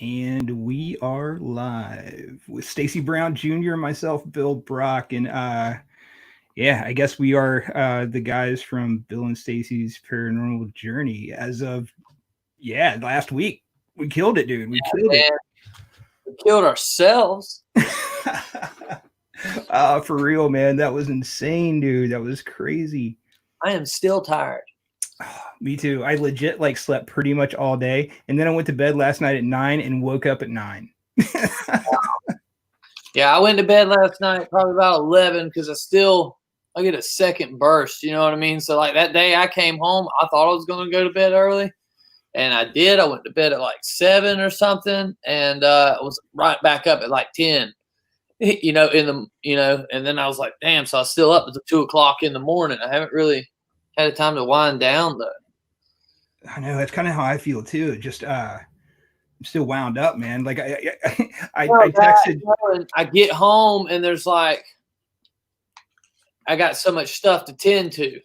And we are live with Stacy Brown Jr. and myself, Bill Brock. And yeah, I guess we are the guys from Bill and Stacy's Paranormal Journey. As of last week. We killed it, dude. We killed it. We killed ourselves. For real, man. That was insane, dude. That was crazy. I am still tired. Me too. I legit slept pretty much all day, and then I went to bed last night at 9 and woke up at 9. Yeah, I went to bed last night probably about 11 because I get a second burst. You know what I mean? So like that day I came home, I thought I was going to go to bed early, and I did. I went to bed at like 7 or something, and I was right back up at like 10. And then I was like, damn. So I was still up until 2 o'clock in the morning. I haven't really had time to wind down though. I know, that's kind of how I feel too. Just I'm still wound up, man. Like I texted. I get home and there's like I got so much stuff to tend to.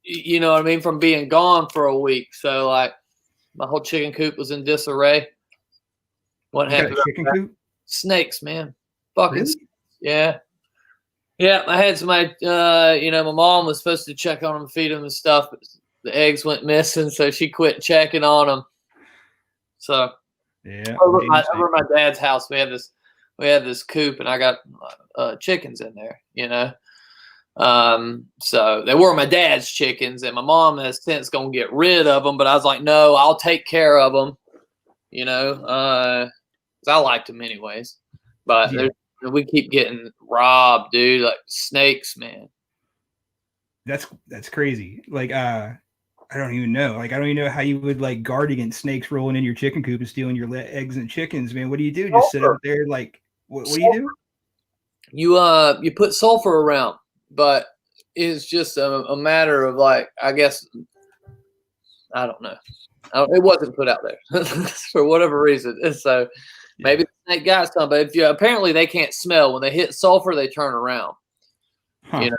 You know what I mean? From being gone for a week, so like my whole chicken coop was in disarray. What happened? Chicken coop? Snakes, man. Fucking really? Yeah. Yeah, I had somebody, my mom was supposed to check on them, feed them and stuff, but the eggs went missing, so she quit checking on them. So, yeah, over my dad's house, we had this coop, and I got chickens in there, So they were my dad's chickens, and my mom has since gonna get rid of them, but I was like, no, I'll take care of them, because I liked them anyways. But we keep getting robbed, dude. Like snakes, man. That's crazy. Like, I don't even know. Like, I don't even know how you would guard against snakes rolling in your chicken coop and stealing your eggs and chickens, man. What do you do? Just sit up there, like, what do you do? You put sulfur around, but it's just a matter of I guess I don't know. It wasn't put out there for whatever reason, so. Maybe the snake got some, but apparently they can't smell. When they hit sulfur, they turn around. Huh. You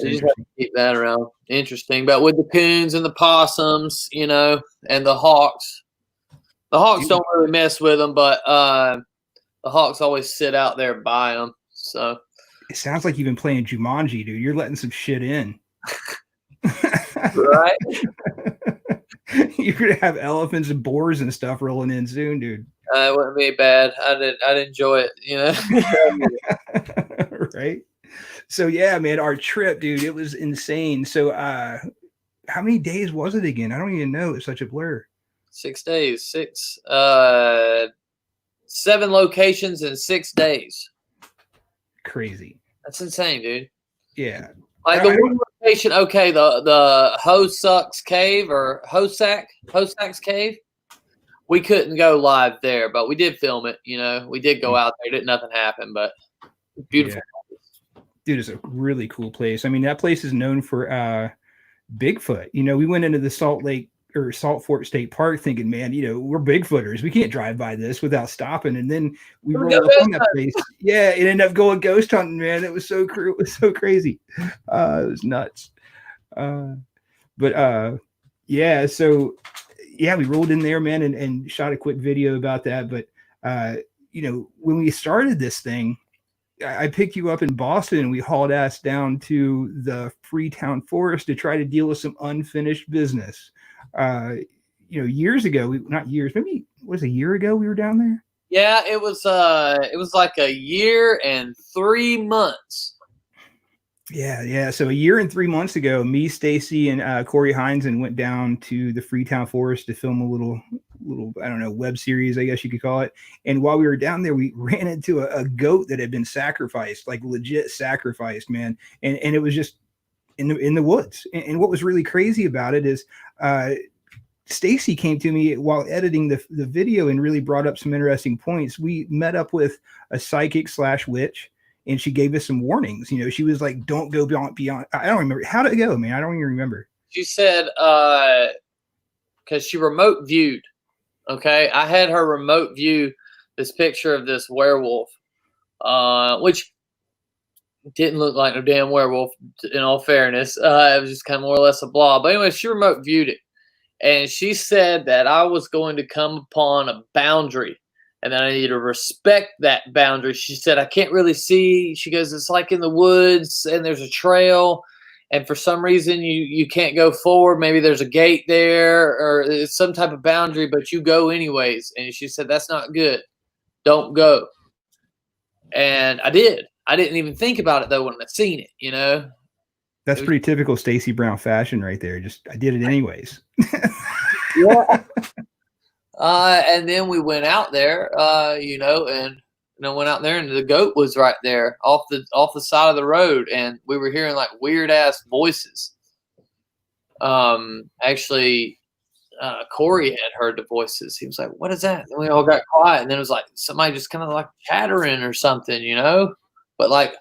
just have to keep that around. Interesting. But with the coons and the possums, and the hawks don't really mess with them, but the hawks always sit out there by them. So it sounds like you've been playing Jumanji, dude. You're letting some shit in. Right? You're gonna have elephants and boars and stuff rolling in soon, dude. It wouldn't be bad. I'd enjoy it, right? So yeah, man, our trip, dude, it was insane. So how many days was it again? I don't even know. It's such a blur. 6 days. 7 locations in 6 days. Crazy. That's insane, dude. Yeah. Like the one location, okay, the Hosak's Cave or Hosak's Cave. We couldn't go live there, but we did film it. We did go out there. Nothing happened, but beautiful. Yeah. Dude, it's a really cool place. I mean, that place is known for Bigfoot. We went into the Salt Fork State Park thinking, man, we're Bigfooters. We can't drive by this without stopping. And then we rolled up on that place. Yeah, it ended up going ghost hunting, man. It was so cruel. It was so crazy. It was nuts. Yeah. So yeah, we rolled in there, man, and shot a quick video about that. But when we started this thing, I picked you up in Boston and we hauled ass down to the Freetown forest to try to deal with some unfinished business. Years ago, maybe it was a year ago we were down there. Yeah, it was like a year and 3 months. Yeah. So a year and 3 months ago, me, Stacy, and Corey Heinzen went down to the Freetown forest to film a little, I don't know, web series, I guess you could call it. And while we were down there, we ran into a goat that had been sacrificed, like legit sacrificed, man. And it was just in the woods. And what was really crazy about it is Stacy came to me while editing the video and really brought up some interesting points. We met up with a psychic / witch, and she gave us some warnings. She was like, don't go beyond. I don't remember. How did it go, man? I don't even remember. She said, because she remote viewed. Okay. I had her remote view this picture of this werewolf, which didn't look like no damn werewolf in all fairness. It was just kind of more or less a blob. But anyway, she remote viewed it. And she said that I was going to come upon a boundary and that I need to respect that boundary. She said, I can't really see. She goes, it's like in the woods and there's a trail. And for some reason you can't go forward. Maybe there's a gate there or it's some type of boundary, but you go anyways. And she said, that's not good. Don't go. And I did. I didn't even think about it though when I seen it, you know. That's pretty typical Stacy Brown fashion right there. Just I did it anyways. Yeah. And then we went out there, you know, and went out there, and the goat was right there off the side of the road, and we were hearing like weird ass voices. Actually, Corey had heard the voices. He was like, "What is that?" And we all got quiet, and then it was like somebody just kind of like chattering or something, you know, but like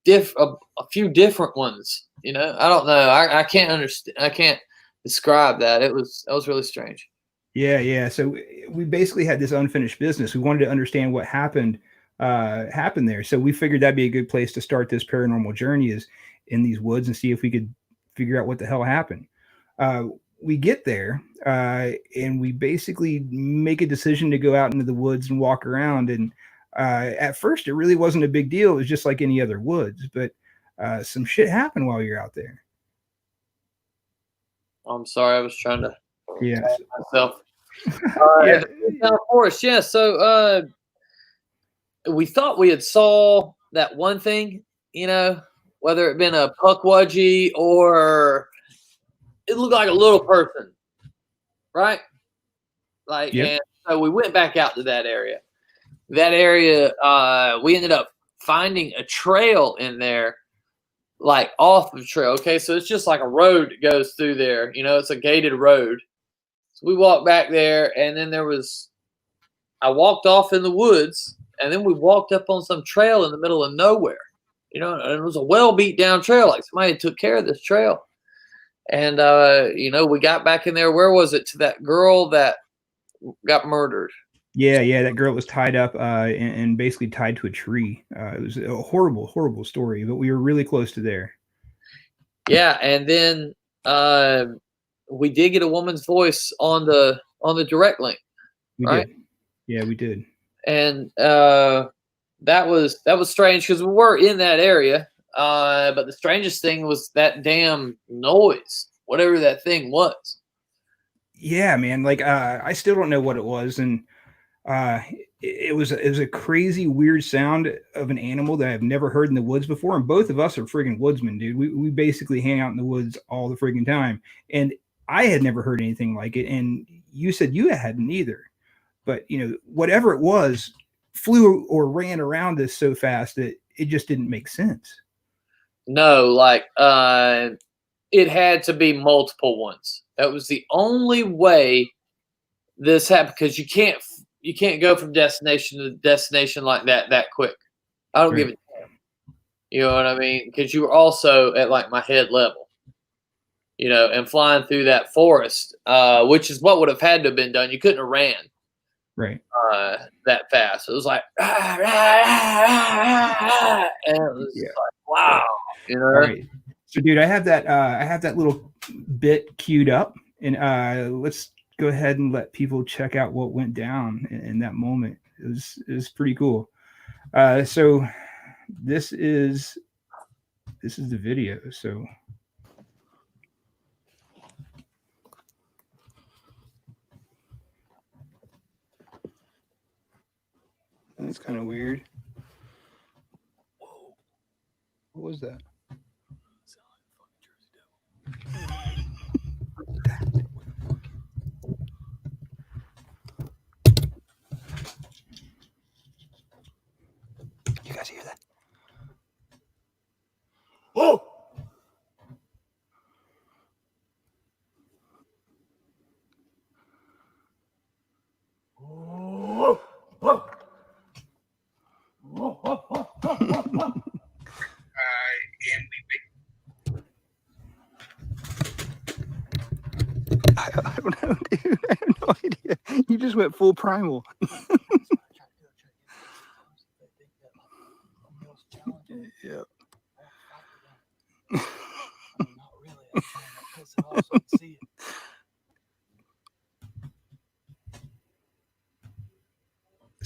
a few different ones. You know, I don't know. I can't understand. I can't describe that. That was really strange. Yeah. So we basically had this unfinished business. We wanted to understand what happened there. So we figured that'd be a good place to start this paranormal journey is in these woods and see if we could figure out what the hell happened. We get there and we basically make a decision to go out into the woods and walk around. And at first, it really wasn't a big deal. It was just like any other woods, but some shit happened while you're out there. I'm sorry, I was trying to myself. Yeah. Of course, yeah. So we thought we had saw that one thing, you know, whether it been a puckwudgie or it looked like a little person, right? Like, and so we went back out to that area. That area, we ended up finding a trail in there, like off the trail. Okay, so it's just like a road that goes through there. You know, it's a gated road. So we walked back there, and then I walked off in the woods, and then we walked up on some trail in the middle of nowhere. You know, and it was a well beat down trail, like somebody took care of this trail. And you know, we got back in there. Where was it? To that girl that got murdered. Yeah, that girl was tied up and basically tied to a tree. It was a horrible, horrible story, but we were really close to there. Yeah, and then we did get a woman's voice on the direct link. We did. Yeah, we did. And that was strange because we were in that area. But the strangest thing was that damn noise, whatever that thing was. Yeah, man. Like I still don't know what it was, and it was a crazy, weird sound of an animal that I've never heard in the woods before. And both of us are friggin' woodsmen, dude. We basically hang out in the woods all the friggin' time, and I had never heard anything like it. And you said you hadn't either, but you know, whatever it was, flew or ran around us so fast that it just didn't make sense. No, like it had to be multiple ones. That was the only way this happened, because you can't go from destination to destination like that quick. I don't give a damn. You know what I mean? Because you were also at like my head level, you know, and flying through that forest, which is what would have had to have been done. You couldn't have ran that fast. It was like, and it was like, wow, you know. All right. So, dude, I have that little bit queued up, and let's go ahead and let people check out what went down in that moment. It was pretty cool. So this is the video. So that's kind of weird. What was that? You guys hear that? Whoa! I don't know, dude. I have no idea. You just went full primal. Yeah.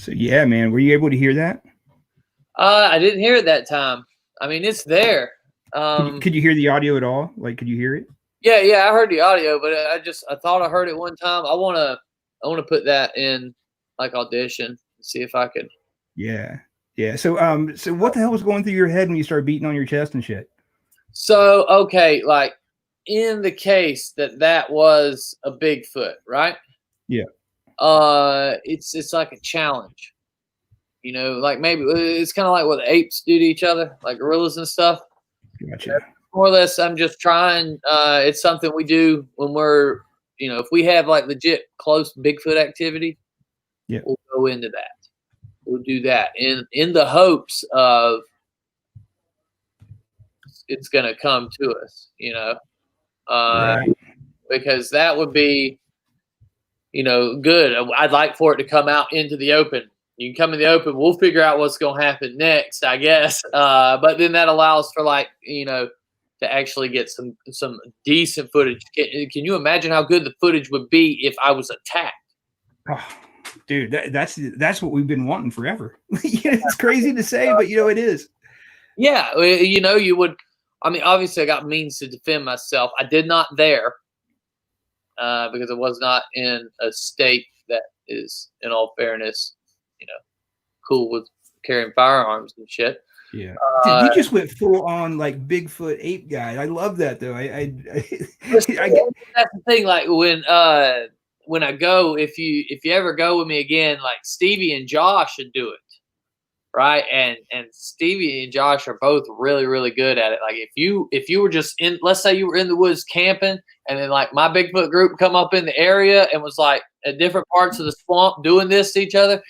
So yeah, man, were you able to hear that? I didn't hear it that time. I mean, it's there. Could you hear the audio at all? Like, could you hear it? Yeah, I heard the audio, but I thought I heard it one time. I wanna put that in like audition and see if I could. Yeah. So what the hell was going through your head when you started beating on your chest and shit? So okay, like in the case that was a Bigfoot, right? Yeah. It's like a challenge. You know, like maybe it's kind of like what the apes do to each other, like gorillas and stuff. Gotcha. More or less, I'm just trying. It's something we do when we're, if we have like legit close Bigfoot activity, Yeah. we'll go into that. We'll do that in the hopes of it's going to come to us, Right. because that would be, good. I'd like for it to come out into the open. You can come in the open. We'll figure out what's going to happen next, I guess. But then that allows for to actually get some decent footage. Can you imagine how good the footage would be if I was attacked? Oh, dude, that's what we've been wanting forever. It's crazy to say, but it is. Yeah, you would. I mean, obviously, I got means to defend myself. I did not there because I was not in a state that is, in all fairness, cool with carrying firearms and shit. Yeah, dude, you just went full on like Bigfoot ape guy. I love that though. That's the thing. Like when I go, if you ever go with me again, like Stevie and Josh should do it, right? And Stevie and Josh are both really, really good at it. Like if you were just in, let's say you were in the woods camping, and then like my Bigfoot group come up in the area and was like at different parts of the swamp doing this to each other,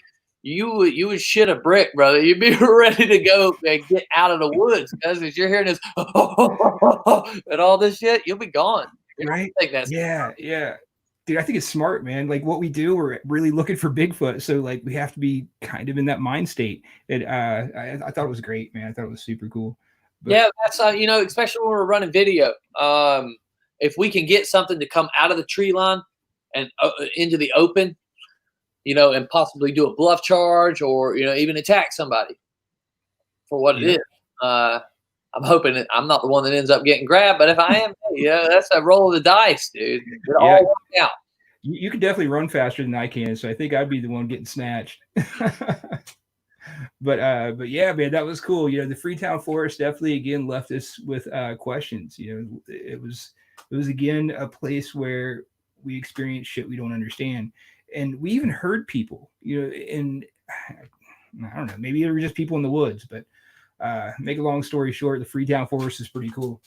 you would shit a brick, brother. You'd be ready to go and get out of the woods because as you're hearing this and all this shit, you'll be gone. Right? Yeah. Dude, I think it's smart, man. Like what we do, we're really looking for Bigfoot, so like we have to be kind of in that mind state. And I thought it was great, man. I thought it was super cool. But, yeah, that's especially when we're running video. If we can get something to come out of the tree line and into the open, and possibly do a bluff charge or, even attack somebody for what it is. I'm hoping that I'm not the one that ends up getting grabbed, but if I am, that's a roll of the dice, dude. It all worked out. You can definitely run faster than I can, so I think I'd be the one getting snatched. But yeah, man, that was cool. The Freetown Forest definitely again left us with questions. It was again a place where we experienced shit we don't understand. And we even heard people, and I don't know, maybe they were just people in the woods, but make a long story short, the Freetown Forest is pretty cool.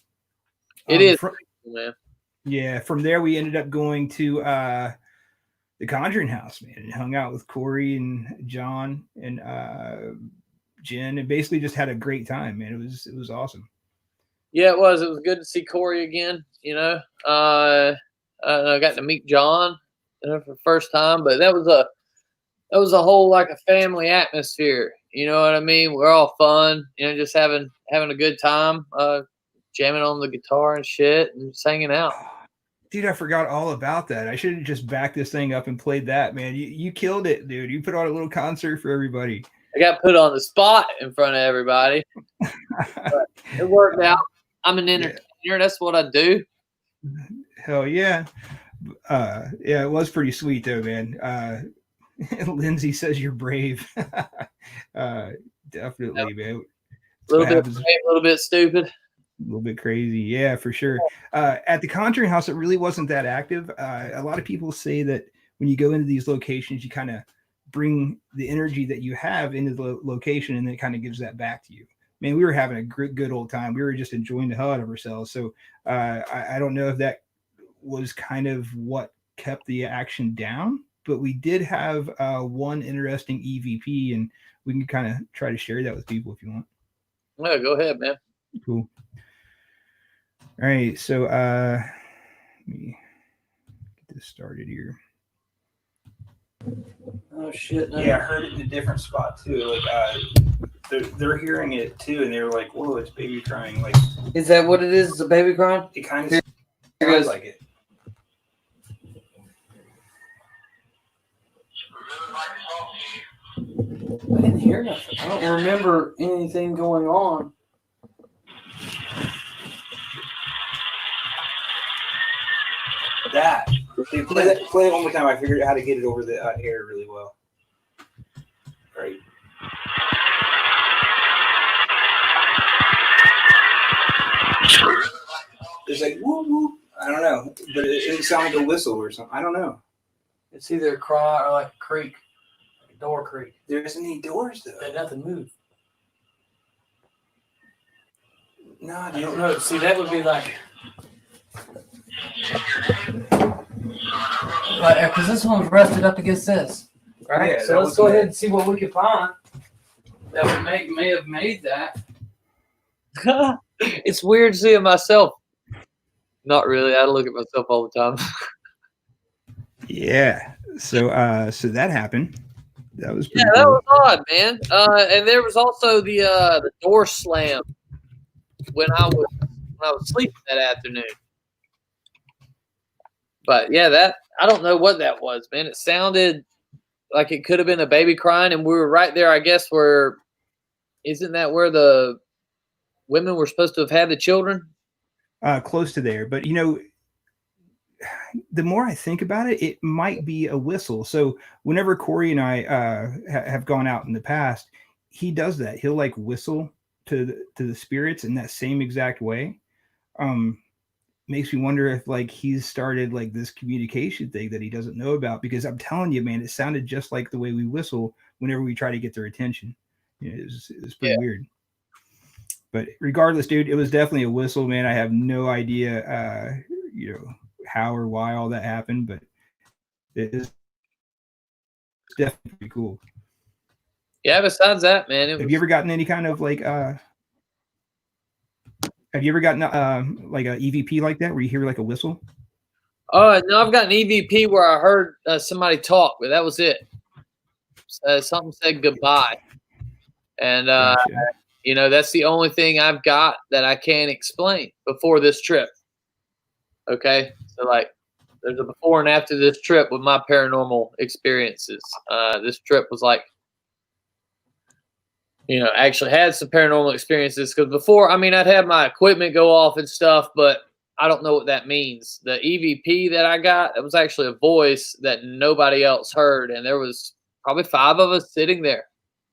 It is, man. Yeah, from there we ended up going to the Conjuring House, man, and hung out with Corey and John and Jen, and basically just had a great time, man. It was awesome. Yeah, it was. It was good to see Corey again. I got to meet John for the first time, but that was a whole like a family atmosphere. You know what I mean? We're all fun, just having a good time, jamming on the guitar and shit, and just hanging out. Dude, I forgot all about that. I should have just backed this thing up and played that, man. You killed it, dude. You put on a little concert for everybody. I got put on the spot in front of everybody. But it worked out. I'm an entertainer. Yeah. That's what I do. Hell yeah. Yeah, it was pretty sweet though, man. Lindsay says you're brave. Definitely, man. A little bit brave, a little bit stupid. A little bit crazy. Yeah, for sure. At the Conjuring House, it really wasn't that active. A lot of people say that when you go into these locations, you kind of bring the energy that you have into the location, and then it kind of gives that back to you. Man, we were having a good old time. We were just enjoying the hell out of ourselves. So I don't know if that was kind of what kept the action down, but we did have one interesting EVP, and we can kind of try to share that with people if you want. Yeah, go ahead, man. Cool. All right, so let me get this started here. Oh shit! No. Yeah, I heard it in a different spot too. Like they're hearing it too, and they're like, "Whoa, it's baby crying!" Like, is that what it is? It's a baby crying? It kind of sounds like it. hear nothing. I don't remember anything going on. That. Dude, play it one more time. I figured out how to get it over the air really well. Right. It's like whoop whoop. I don't know, but it sounds like a whistle or something. I don't know. It's either a cry or like a creak, like a door creak. There isn't any doors though. But nothing moved. No, I don't know. See, that would be like because this one's rested up against this, right? Yeah, so let's go ahead and see what we can find that would may have made that. It's weird seeing myself. Not really. I look at myself all the time. Yeah. So that happened. That was pretty that cool. was odd, man. And there was also the door slam when I was sleeping that afternoon. But yeah, that I don't know what that was, man. It sounded like it could have been a baby crying, and we were right there, I guess, where isn't that where the women were supposed to have had the children? Close to there, but you know, the more I think about it, it might be a whistle. So whenever Corey and I have gone out in the past, he does that. He'll like whistle to the spirits in that same exact way. Makes me wonder if like he's started like this communication thing that he doesn't know about, because I'm telling you, man, it sounded just like the way we whistle whenever we try to get their attention. You know, it was pretty weird. But regardless, dude, it was definitely a whistle, man. I have no idea, you know, how or why all that happened, but it is definitely pretty cool. Yeah. Besides that, man, have you ever gotten any kind of like, have you ever gotten like a EVP like that where you hear like a whistle? No, I've got an EVP where I heard somebody talk, but that was it. Something said goodbye, and Gotcha. you know, that's the only thing I've got that I can't explain before this trip. Okay, so like, there's a before and after this trip with my paranormal experiences. This trip was like, you know, actually had some paranormal experiences, because before, I mean, I'd have my equipment go off and stuff, but I don't know what that means. The EVP that I got, it was actually a voice that nobody else heard, and there was probably 5 of us sitting there,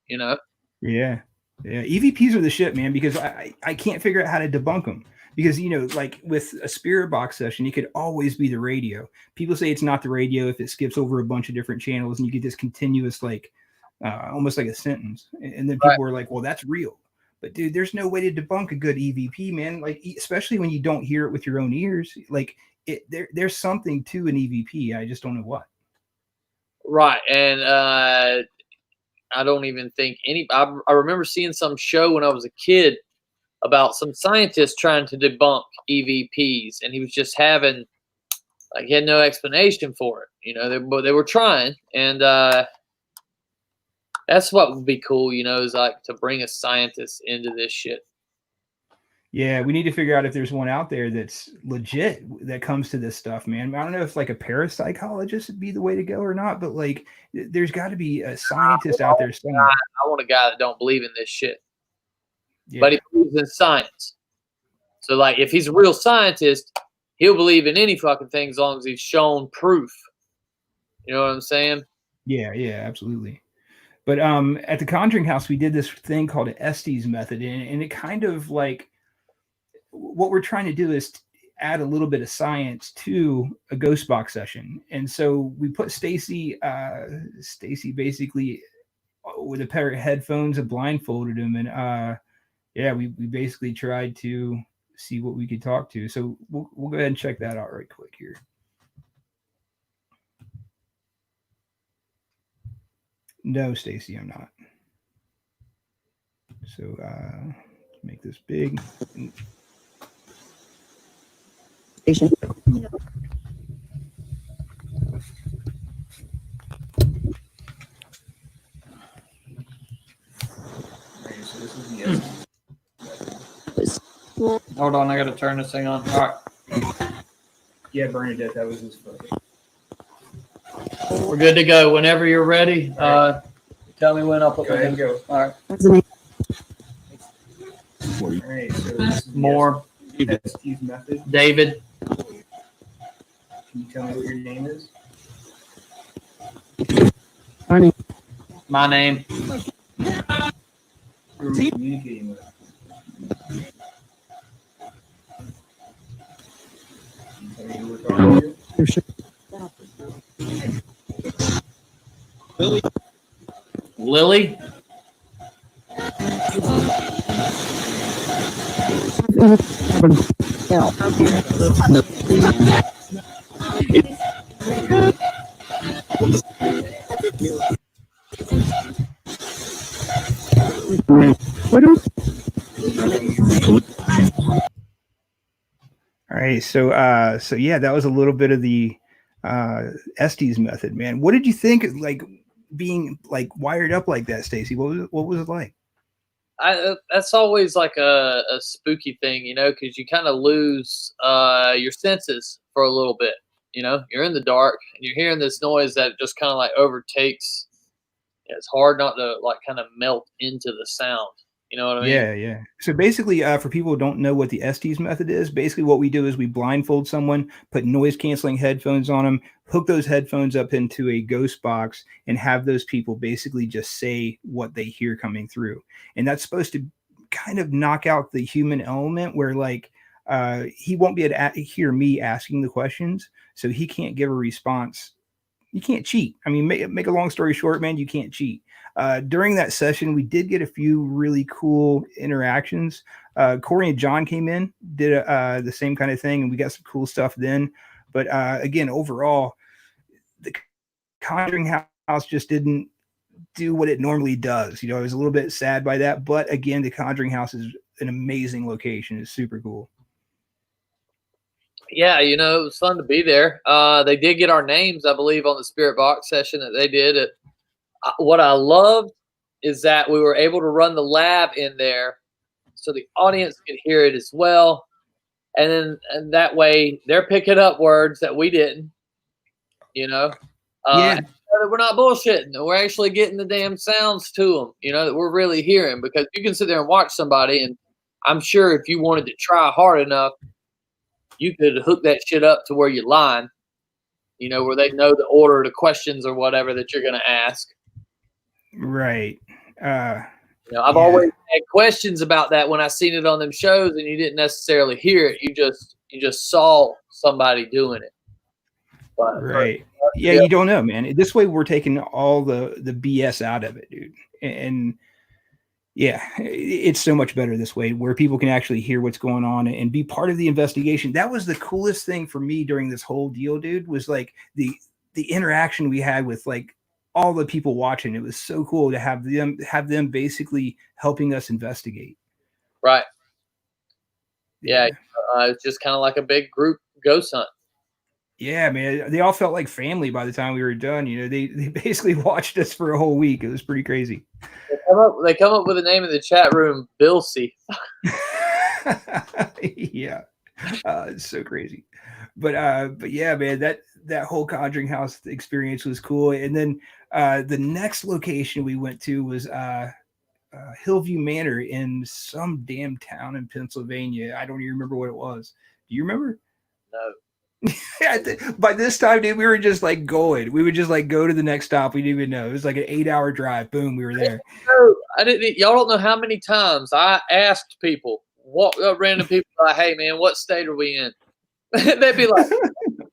you know? Yeah. Yeah. EVPs are the shit, man, because I can't figure out how to debunk them. Because, you know, like with a spirit box session, it could always be the radio. People say it's not the radio if it skips over a bunch of different channels and you get this continuous, like, almost like a sentence. And then people are like, well, that's real. But dude, there's no way to debunk a good EVP, man. Like, especially when you don't hear it with your own ears. Like, there's something to an EVP. I just don't know what. Right. And I don't even think I remember seeing some show when I was a kid about some scientists trying to debunk EVPs, and he was just having, like, he had no explanation for it. You know, they were trying, and that's what would be cool, you know, is like to bring a scientist into this shit. Yeah, we need to figure out if there's one out there that's legit that comes to this stuff, man. I don't know if like a parapsychologist would be the way to go or not, but like there's got to be a scientist out there somewhere. I want a guy that don't believe in this shit, Yeah. but he believes in science. So like, if he's a real scientist, he'll believe in any fucking thing as long as he's shown proof. You know what I'm saying? Yeah, absolutely. But at the Conjuring House, we did this thing called an Estes Method, and it kind of like, what we're trying to do is add a little bit of science to a ghost box session. And so we put Stacy basically with a pair of headphones and blindfolded him. And we basically tried to see what we could talk to. So we'll go ahead and check that out right quick here. No, Stacy, I'm not. So make this big. Station. Hold on, I gotta turn this thing on. All right. Yeah, Bernadette, that was his photo. We're good to go. Whenever you're ready, tell Tell me when I'll put Go my ahead and name. go. All right. What's the name? All right. So this is the More. Estes Method. David. Can you tell me what your name is? Arnie. My name. Who are we communicating with? Can you tell me who we're talking to? For sure. Lily. All right, so yeah, that was a little bit of the Estes method, man. What did you think, like being like wired up like that, Stacy? What was it like? That's always like a spooky thing, you know, because you kind of lose your senses for a little bit. You know, you're in the dark and you're hearing this noise that just kind of like overtakes. It's hard not to like kind of melt into the sound. You know what I mean? Yeah, yeah. So basically, for people who don't know what the Estes method is, basically what we do is we blindfold someone, put noise canceling headphones on them, hook those headphones up into a ghost box, and have those people basically just say what they hear coming through. And that's supposed to kind of knock out the human element where like he won't be able to hear me asking the questions, so he can't give a response. You can't cheat. I mean, make a long story short, man, you can't cheat. During that session, we did get a few really cool interactions. Corey and John came in, did the same kind of thing, and we got some cool stuff then. But again, overall, the Conjuring House just didn't do what it normally does. You know, I was a little bit sad by that. But again, the Conjuring House is an amazing location. It's super cool. Yeah, you know, it was fun to be there. They did get our names, I believe, on the Spirit Box session that they did. What I loved is that we were able to run the lab in there so the audience could hear it as well. And that way they're picking up words that we didn't, you know. Yeah. We're not bullshitting. We're actually getting the damn sounds to them, you know, that we're really hearing, because you can sit there and watch somebody, and I'm sure if you wanted to try hard enough, you could hook that shit up to where you line, you know, where they know the order of the questions or whatever that you're going to ask. Right. You know, I've always had questions about that when I seen it on them shows, and you didn't necessarily hear it. You just saw somebody doing it. But, right. Yeah, you don't know, man. This way we're taking all the BS out of it, dude. And yeah, it's so much better this way where people can actually hear what's going on and be part of the investigation. That was the coolest thing for me during this whole deal, dude, was like the interaction we had with like all the people watching. It was so cool to have them basically helping us investigate. Right. Yeah. It's just kind of like a big group ghost hunt. Yeah, man. They all felt like family by the time we were done. You know, they basically watched us for a whole week. It was pretty crazy. They come up with the name of the chat room, Billsy. Yeah. It's so crazy. But yeah, man, that whole Conjuring House experience was cool. And then the next location we went to was Hillview Manor in some damn town in Pennsylvania. I don't even remember what it was. Do you remember? No. By this time, dude, we were just like going. We would just like go to the next stop. We didn't even know. It was like an 8-hour drive. Boom, we were there. I didn't. Y'all don't know how many times I asked people, random people, like, "Hey, man, what state are we in?" They'd be like,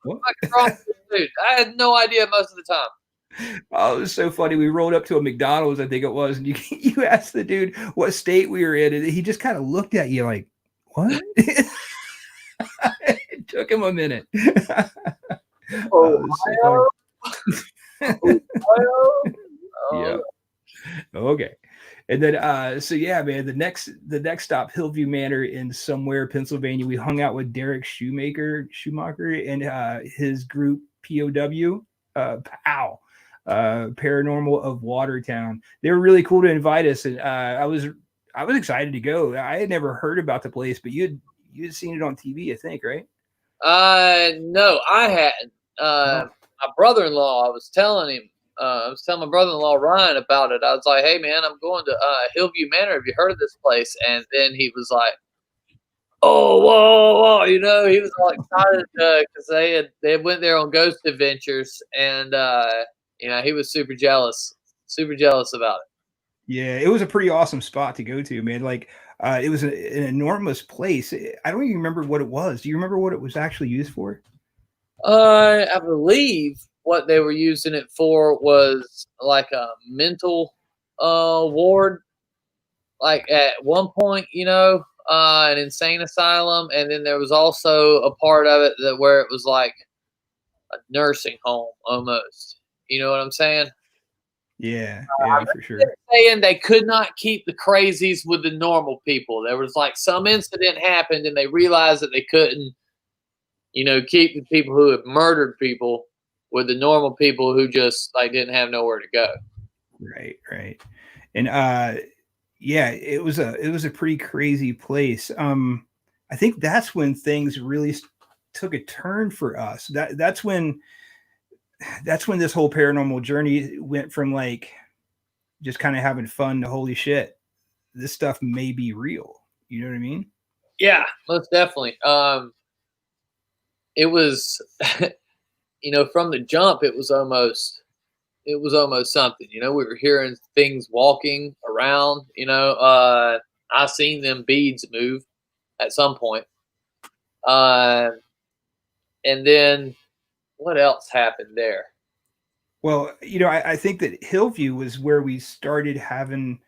"What's wrong with this dude?" I had no idea most of the time. Oh, it was so funny. We rolled up to a McDonald's, I think it was, and you asked the dude what state we were in, and he just kind of looked at you like, "What?" It took him a minute. Ohio? Ohio? Yeah. Okay. And then so yeah, man, the next stop, Hillview Manor in somewhere Pennsylvania. We hung out with Derek Schumacher and his group POW, POW, Paranormal of Watertown. They were really cool to invite us, and I was excited to go. I had never heard about the place, but you'd seen it on TV, I think, right? No, I hadn't. My brother-in-law, I was telling him I was telling my brother-in-law Ryan about it. I was like, "Hey man, I'm going to Hillview Manor. Have you heard of this place?" And then he was like, "Oh, whoa, whoa!" You know, he was all excited because they went there on ghost adventures, and you know, he was super jealous about it. Yeah, it was a pretty awesome spot to go to, man. Like, it was an enormous place. I don't even remember what it was. Do you remember what it was actually used for? I believe what they were using it for was like a mental ward. Like at one point, you know, an insane asylum, and then there was also a part of it that where it was like a nursing home almost. You know what I'm saying? Yeah, yeah, for sure. Saying they could not keep the crazies with the normal people. There was like some incident happened, and they realized that they couldn't, you know, keep the people who had murdered people with the normal people who just like didn't have nowhere to go. Right, right. And yeah, it was a pretty crazy place. I think that's when things really took a turn for us. That's when this whole paranormal journey went from like just kind of having fun to holy shit, this stuff may be real. You know what I mean? Yeah, most definitely. It was, you know, from the jump, it was almost something. You know, we were hearing things walking around. You know, I seen them beads move at some point. And then what else happened there? Well, you know, I think that Hillview was where we started having,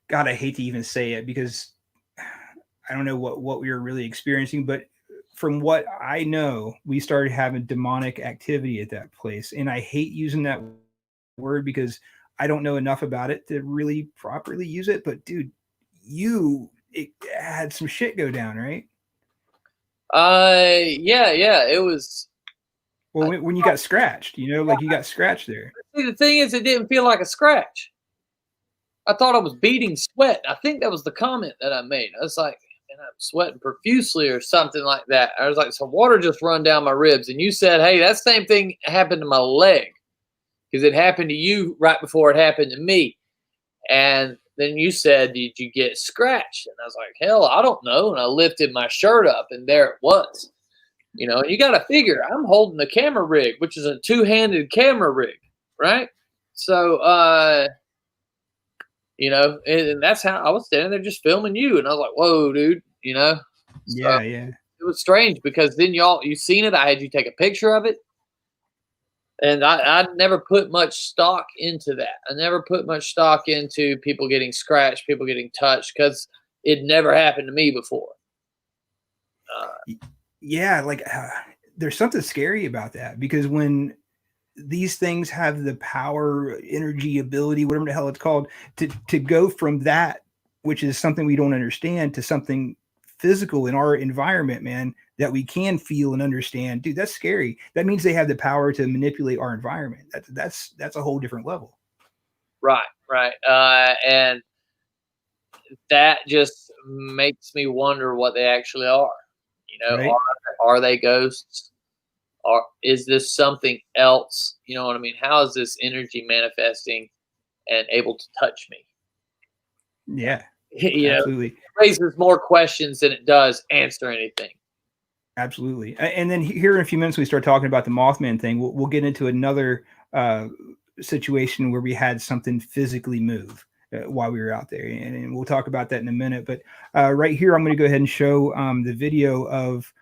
God, I hate to even say it because I don't know what we were really experiencing, but from what I know, we started having demonic activity at that place. And I hate using that word because I don't know enough about it to really properly use it. But dude, it had some shit go down, right? Yeah, it was. Well, when you got scratched, you know, like you got scratched there. See, the thing is, it didn't feel like a scratch. I thought I was beating sweat. I think that was the comment that I made. I was like, man, I'm sweating profusely or something like that. I was like, some water just run down my ribs. And you said, hey, that same thing happened to my leg because it happened to you right before it happened to me. And then you said, did you get scratched? And I was like, hell, I don't know. And I lifted my shirt up and there it was. You know, and you got to figure I'm holding the camera rig, which is a two-handed camera rig, right? So, you know, and that's how I was standing there just filming you. And I was like, whoa, dude, you know? So Yeah. it was strange because then you seen it. I had you take a picture of it. And I never put much stock into that. I never put much stock into people getting scratched, people getting touched, because it never happened to me before. Yeah, like there's something scary about that because when these things have the power, energy, ability, whatever the hell it's called, to go from that, which is something we don't understand, to something physical in our environment, man, that we can feel and understand, dude, that's scary. That means they have the power to manipulate our environment. That's a whole different level. Right. And that just makes me wonder what they actually are. You know, Right? are they ghosts? Or is this something else? You know what I mean? How is this energy manifesting and able to touch me? Yeah, You know, absolutely. it raises more questions than it does answer anything. Absolutely. And then here in a few minutes, we start talking about the Mothman thing. We'll get into another situation where we had something physically move while we were out there. And we'll talk about that in a minute. But right here, I'm going to go ahead and show the video of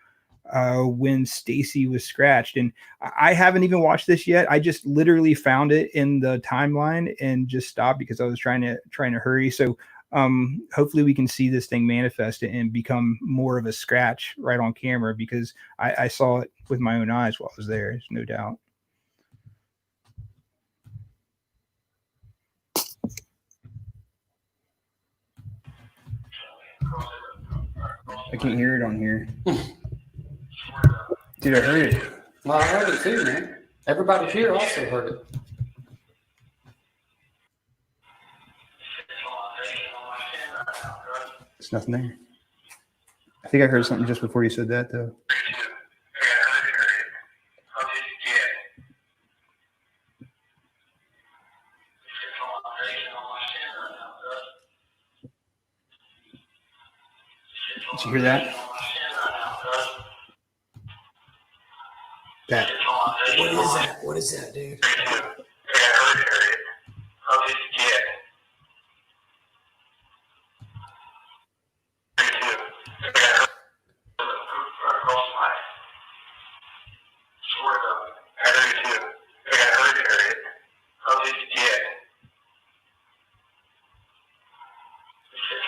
when Stacy was scratched. And I haven't even watched this yet. I just literally found it in the timeline and just stopped because I was trying to hurry. So hopefully we can see this thing manifest and become more of a scratch right on camera because I saw it with my own eyes while I was there. There's no doubt. I can't hear it on here. Dude, I heard it. Well, I heard it too, man. Everybody here also heard it. There's nothing there. I think I heard something just before you said that, though. you hear that? That. What is that? What is that, dude?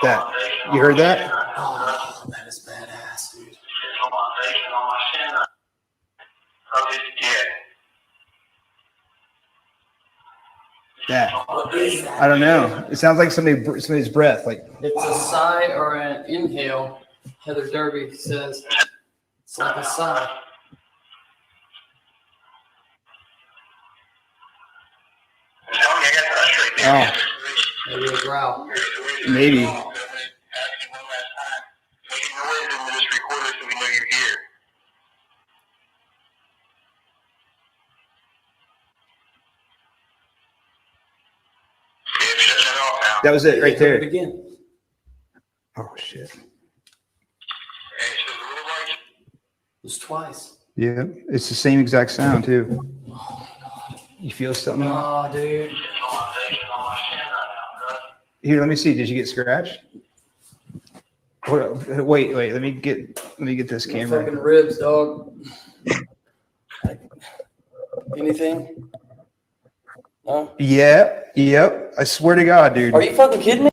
That. You heard that? Oh, that is badass, dude. That. What is that? I don't know. It sounds like somebody's breath. Like It's a sigh or an inhale. Heather Derby says it's like a sigh. oh, Maybe a growl. maybe. That was it right Do it there. again. Oh shit. It was twice. Yeah, it's the same exact sound too. You feel something? Oh, dude. Here, let me see. Did you get scratched? Wait. Let me get this My camera. fucking ribs, dog. Anything? No? Yeah. Yep. I swear to God, dude. Are you fucking kidding me?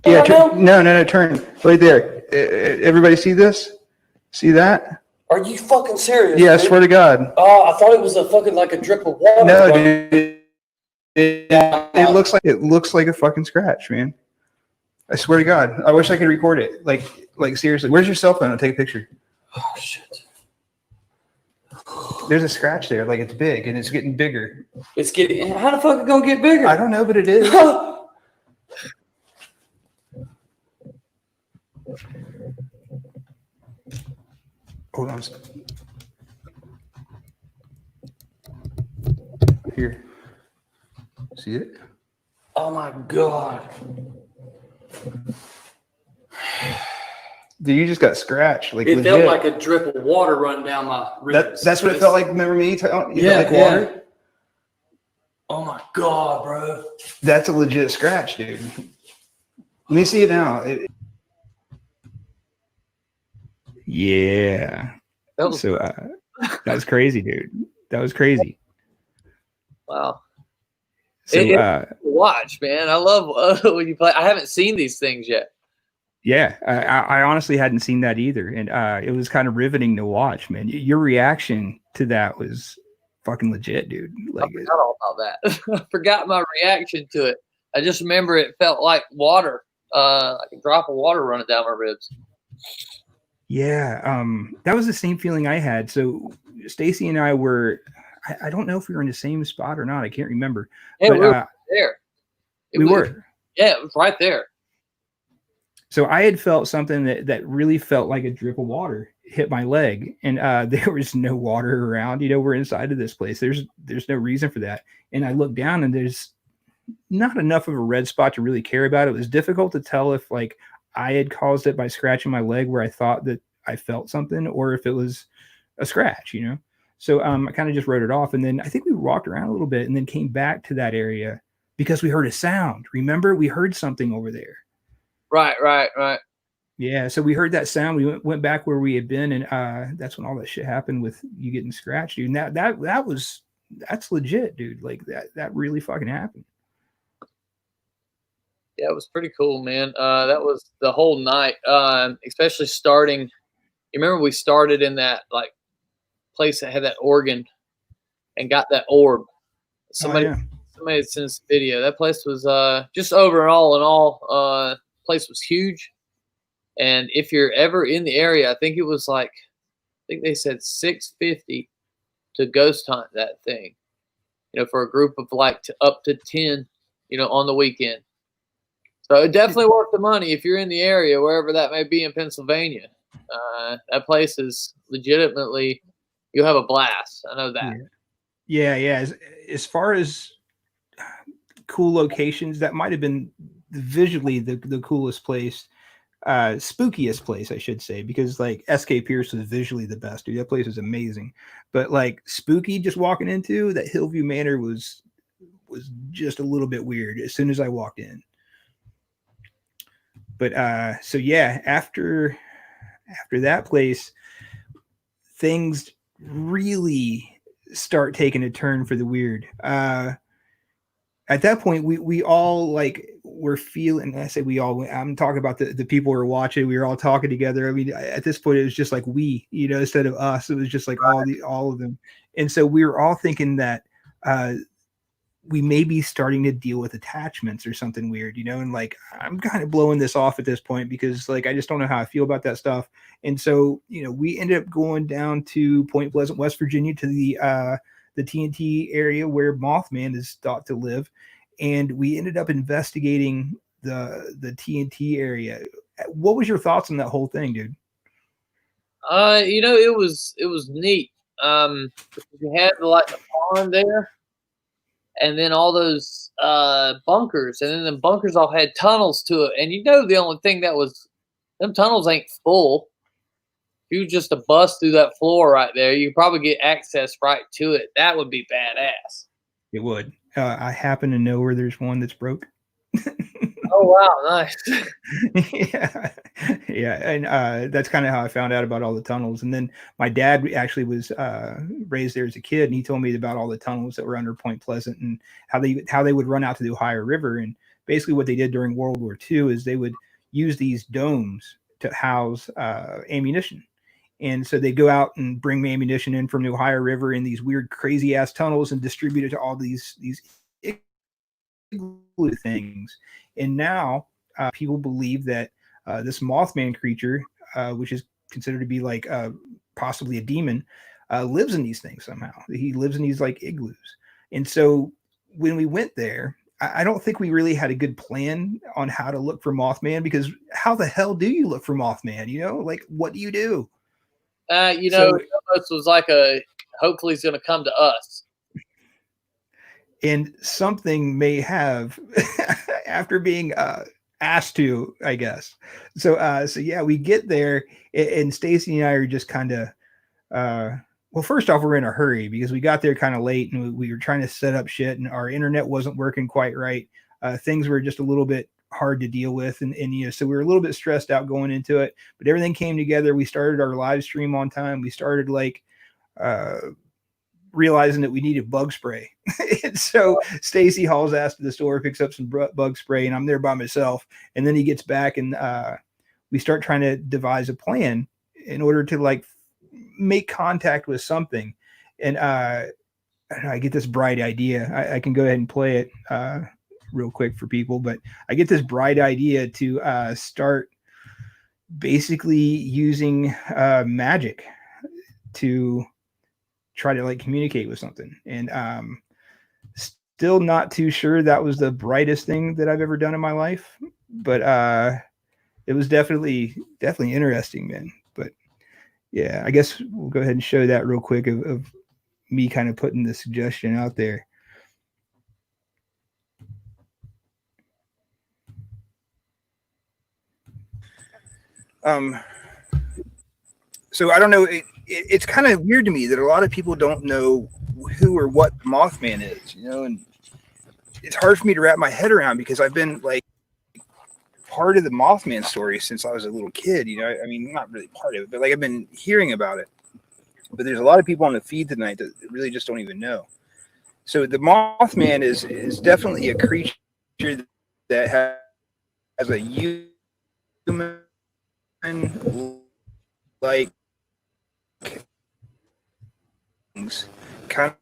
Yeah. Right now? No. Turn right there. Everybody see this? See that? Are you fucking serious? Yeah. I dude? swear to God. Oh, I thought it was a fucking like a drip of water. No, bro. dude. It looks like a fucking scratch, man. I swear to God. I wish I could record it. Like seriously. Where's your cell phone? I'll take a picture. Oh shit. There's a scratch there. Like it's big and it's getting bigger. It's getting. How the fuck it gonna get bigger? I don't know, but it is. Hold on. Here. See it? Oh my god. Dude, you just got scratched. Like It legit. felt like a drip of water running down my ribs. That's what it felt like. Remember me? You felt like Yeah. water? Oh my god, bro. That's a legit scratch, dude. Let me see it now. Yeah. That was So that was crazy, dude. That was crazy. wow. So Watch, man. I love when you play. I haven't seen these things yet. yeah, I honestly hadn't seen that either, and it was kind of riveting to watch, man. Your reaction to that was fucking legit, dude. Like, I forgot all about that. I forgot my reaction to it. I just remember it felt like water, like a drop of water running down my ribs. yeah, that was the same feeling I had. So Stacy and I were, I don't know if we were in the same spot or not. I can't remember. Yeah, but we were there. we were. Yeah, it was right there. So I had felt something that really felt like a drip of water hit my leg, and there was no water around. You know, we're inside of this place. There's no reason for that. And I looked down, and there's not enough of a red spot to really care about. It was difficult to tell if like I had caused it by scratching my leg where I thought that I felt something, or if it was a scratch, you know? So I kind of just wrote it off. And then I think we walked around a little bit and then came back to that area because we heard a sound. Remember, we heard something over there. Right. Yeah. So we heard that sound. We went back where we had been. And that's when all that shit happened with you getting scratched, dude. And that's legit, dude. Like that really fucking happened. Yeah, it was pretty cool, man. That was the whole night, especially starting. You remember we started in that like place that had that organ and got that orb. Somebody had sent us a video. That place was just overall in all, place was huge. And if you're ever in the area, I think it was like, I think they said $650 to ghost hunt that thing. You know, for a group of like up to 10, you know, on the weekend. So it definitely worth the money if you're in the area, wherever that may be in Pennsylvania. That place is legitimately, you'll have a blast. I know that. Yeah. As far as cool locations, that might have been visually the coolest place. spookiest place, I should say, because like SK Pierce was visually the best, dude. That place was amazing. But like spooky, just walking into that Hillview Manor was just a little bit weird as soon as I walked in. But so yeah, after that place, things really start taking a turn for the weird. At that point, we all like were feeling. I say we all. I'm talking about the people who were watching. We were all talking together. I mean, at this point, it was just like we, instead of us. It was just like all of them. And so we were all thinking that we may be starting to deal with attachments or something weird, and like I'm kind of blowing this off at this point because like I just don't know how I feel about that stuff. And so we ended up going down to Point Pleasant, West Virginia, to the TNT area where Mothman is thought to live, and we ended up investigating the TNT area. What was your thoughts on that whole thing, dude? It was neat. We had the pond there, and then all those bunkers, and then the bunkers all had tunnels to it. And the only thing that was, them tunnels ain't full. If you were just to bust through that floor right there, you could probably get access right to it. That would be badass. It would. I happen to know where there's one that's broke. Oh wow, nice. yeah, and that's kind of how I found out about all the tunnels. And then my dad actually was raised there as a kid, and he told me about all the tunnels that were under Point Pleasant and how they would run out to the Ohio River. And basically, what they did during World War II is they would use these domes to house ammunition. And so they go out and bring ammunition in from the Ohio River in these weird, crazy ass tunnels and distribute it to all these igloo things. And now people believe that this Mothman creature, which is considered to be like possibly a demon, lives in these things somehow. He lives in these like igloos. And so when we went there, I don't think we really had a good plan on how to look for Mothman, because how the hell do you look for Mothman? Like, what do you do? It almost was like hopefully he's going to come to us. And something may have after being asked to, I guess. So yeah, we get there, and Stacy and I are just kind of, well, first off, we're in a hurry because we got there kind of late, and we were trying to set up shit, and our internet wasn't working quite right. Things were just a little bit hard to deal with, and so we were a little bit stressed out going into it, but everything came together. We started our live stream on time. We started like realizing that we needed bug spray. And so Stacy hauls ass to the store, picks up some bug spray, and I'm there by myself. And then he gets back, and we start trying to devise a plan in order to like make contact with something. And I get this bright idea. I can go ahead and play it real quick for people, but I get this bright idea to start basically using magic to try to like communicate with something. And still not too sure that was the brightest thing that I've ever done in my life, but it was definitely interesting, man. But yeah, I guess we'll go ahead and show that real quick of me kind of putting the suggestion out there. So I don't know. It's kind of weird to me that a lot of people don't know who or what Mothman is, and it's hard for me to wrap my head around because I've been like part of the Mothman story since I was a little kid. I mean, not really part of it, but like I've been hearing about it. But there's a lot of people on the feed tonight that really just don't even know. So the Mothman is definitely a creature that has a human like kind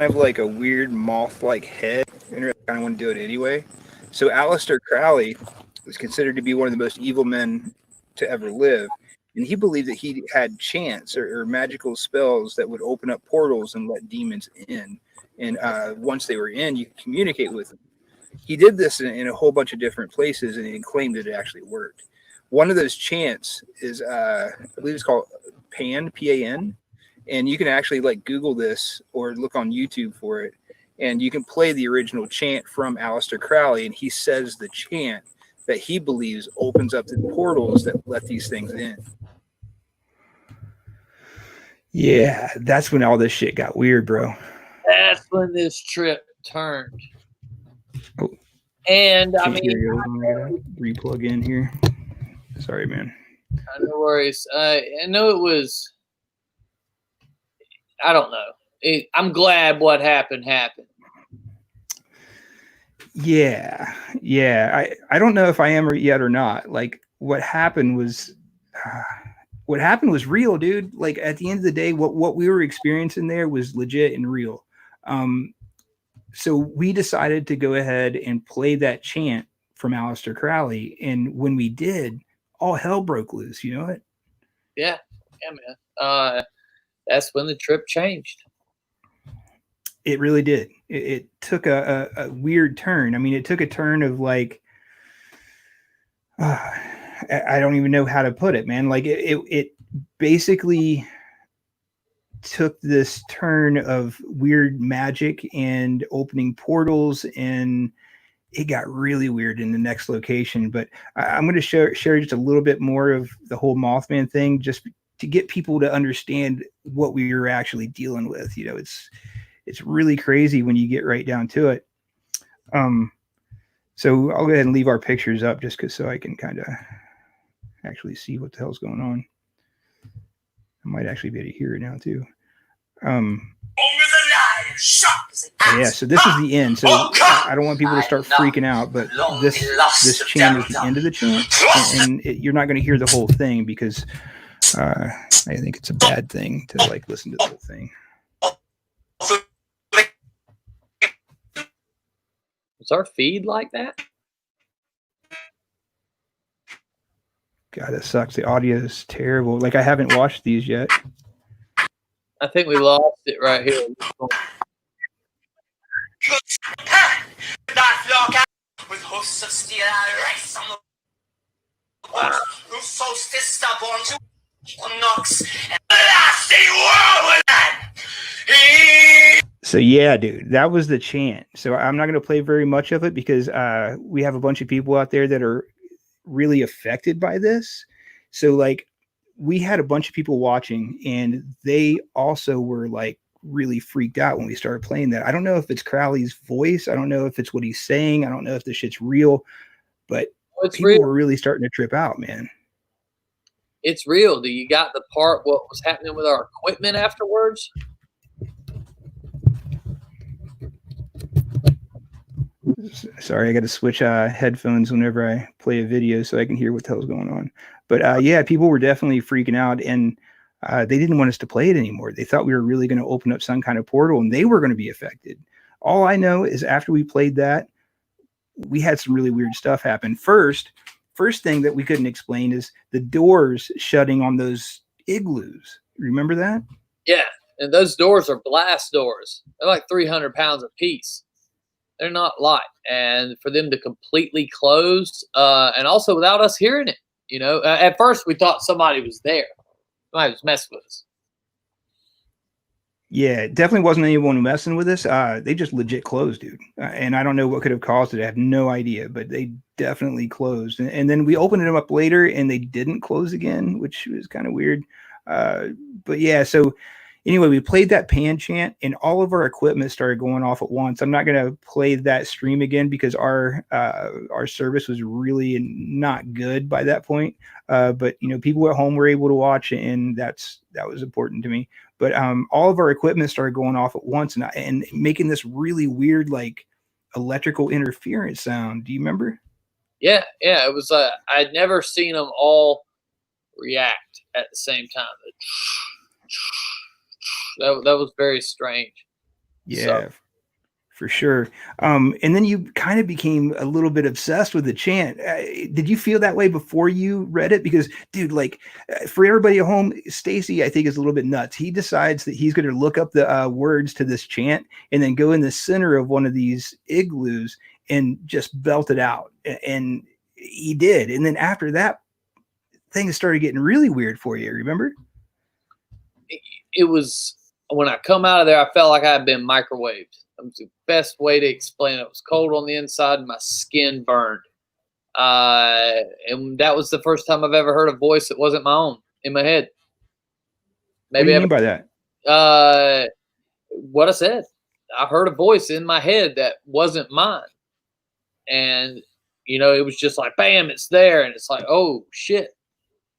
of like a weird moth-like head, and I kind of want to do it anyway. So Aleister Crowley was considered to be one of the most evil men to ever live, and he believed that he had chants or magical spells that would open up portals and let demons in. And once they were in, you could communicate with them. He did this in a whole bunch of different places, and he claimed that it actually worked. One of those chants is, I believe it's called Pan, P-A-N. And you can actually like Google this or look on YouTube for it. And you can play the original chant from Aleister Crowley. And he says the chant that he believes opens up the portals that let these things in. Yeah, that's when all this shit got weird, bro. That's when this trip turned. Oh, and I can't mean, hear you. I'm gonna re-plug in here. Sorry, man. No worries. I know it was. I don't know. I'm glad what happened happened. Yeah. I don't know if I am yet or not. Like what happened was real, dude. Like at the end of the day, what we were experiencing there was legit and real. So we decided to go ahead and play that chant from Aleister Crowley, and when we did, all hell broke loose. You know it? Yeah, man. That's when the trip changed. It really did. It took a weird turn. I mean, it took a turn of like, I don't even know how to put it, man. Like it basically took this turn of weird magic and opening portals, and it got really weird in the next location. But I'm going to share just a little bit more of the whole Mothman thing, just to get people to understand what we were actually dealing with. You know, it's really crazy when you get right down to it. So I'll go ahead and leave our pictures up just so I can kind of actually see what the hell's going on. I might actually be able to hear it now too. Yeah, so this is the end. So I don't want people to start freaking out, but this chant is the end of the chant, and you're not going to hear the whole thing because I think it's a bad thing to like listen to the whole thing. Is our feed like that? God, that sucks. The audio is terrible. Like I haven't watched these yet. I think we lost it right here. With hosts of steel race on the whose solstice born to knocks and lasting world with that. So yeah, dude, that was the chant. So I'm not going to play very much of it because we have a bunch of people out there that are really affected by this. So like we had a bunch of people watching and they also were like really freaked out when we started playing that. I don't know if it's Crowley's voice. I don't know if it's what he's saying. I don't know if this shit's real, but people were really starting to trip out, man. It's real. Do you got the part what was happening with our equipment afterwards? Sorry, I got to switch headphones whenever I play a video so I can hear what the hell's going on. But yeah, people were definitely freaking out, and they didn't want us to play it anymore. They thought we were really going to open up some kind of portal, and they were going to be affected. All I know is after we played that, we had some really weird stuff happen. First thing that we couldn't explain is the doors shutting on those igloos. Remember that? Yeah, and those doors are blast doors. They're like 300 pounds a piece. They're not light, and for them to completely close, and also without us hearing it, you know, at first we thought somebody was there, somebody was messing with us. Yeah, it definitely wasn't anyone messing with us. They just legit closed, dude. And I don't know what could have caused it. I have no idea, but they definitely closed. And then we opened them up later, and they didn't close again, which was kind of weird. But yeah, so. Anyway, we played that pan chant and all of our equipment started going off at once. I'm not going to play that stream again because our service was really not good by that point. But you know, people at home were able to watch, and that was important to me. But all of our equipment started going off at once and making this really weird like electrical interference sound. Do you remember? Yeah, it was. I'd never seen them all react at the same time. That was very strange. Yeah, for sure. And then you kind of became a little bit obsessed with the chant. Did you feel that way before you read it? Because, dude, like for everybody at home, Stacy, I think, is a little bit nuts. He decides that he's going to look up the words to this chant and then go in the center of one of these igloos and just belt it out. And he did. And then after that, things started getting really weird for you. Remember? It was when I come out of there, I felt like I had been microwaved. That was the best way to explain it. It was cold on the inside and my skin burned. And that was the first time I've ever heard a voice that wasn't my own in my head. What do you mean by that? What I said. I heard a voice in my head that wasn't mine. And, you know, it was just like, bam, it's there. And it's like, oh, shit,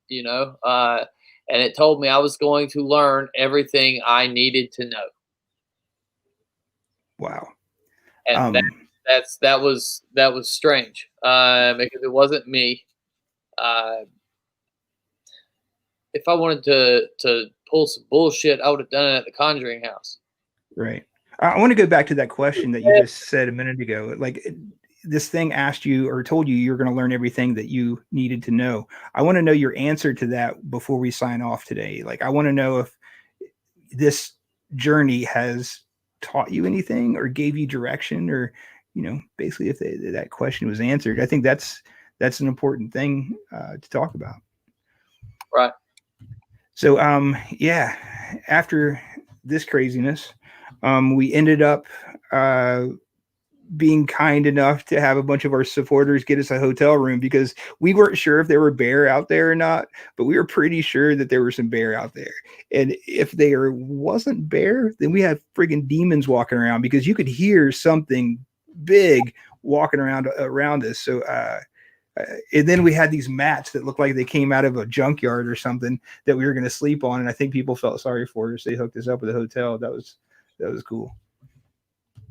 you know. And it told me I was going to learn everything I needed to know. Wow. And that was strange because it wasn't me. If I wanted to pull some bullshit, I would have done it at the Conjuring house. Right. I want to go back to that question that you just said a minute ago. Like this thing asked you or told you you're going to learn everything that you needed to know. I want to know your answer to that before we sign off today. Like, I want to know if this journey has taught you anything or gave you direction, or, you know, basically if that question was answered. I think that's an important thing to talk about. Right. So, yeah, after this craziness, we ended up being kind enough to have a bunch of our supporters get us a hotel room, because we weren't sure if there were bear out there or not, but we were pretty sure that there were some bear out there. And if there wasn't bear, then we had friggin' demons walking around, because you could hear something big walking around us. So, and then we had these mats that looked like they came out of a junkyard or something that we were going to sleep on. And I think people felt sorry for us. They hooked us up with a hotel. That was cool.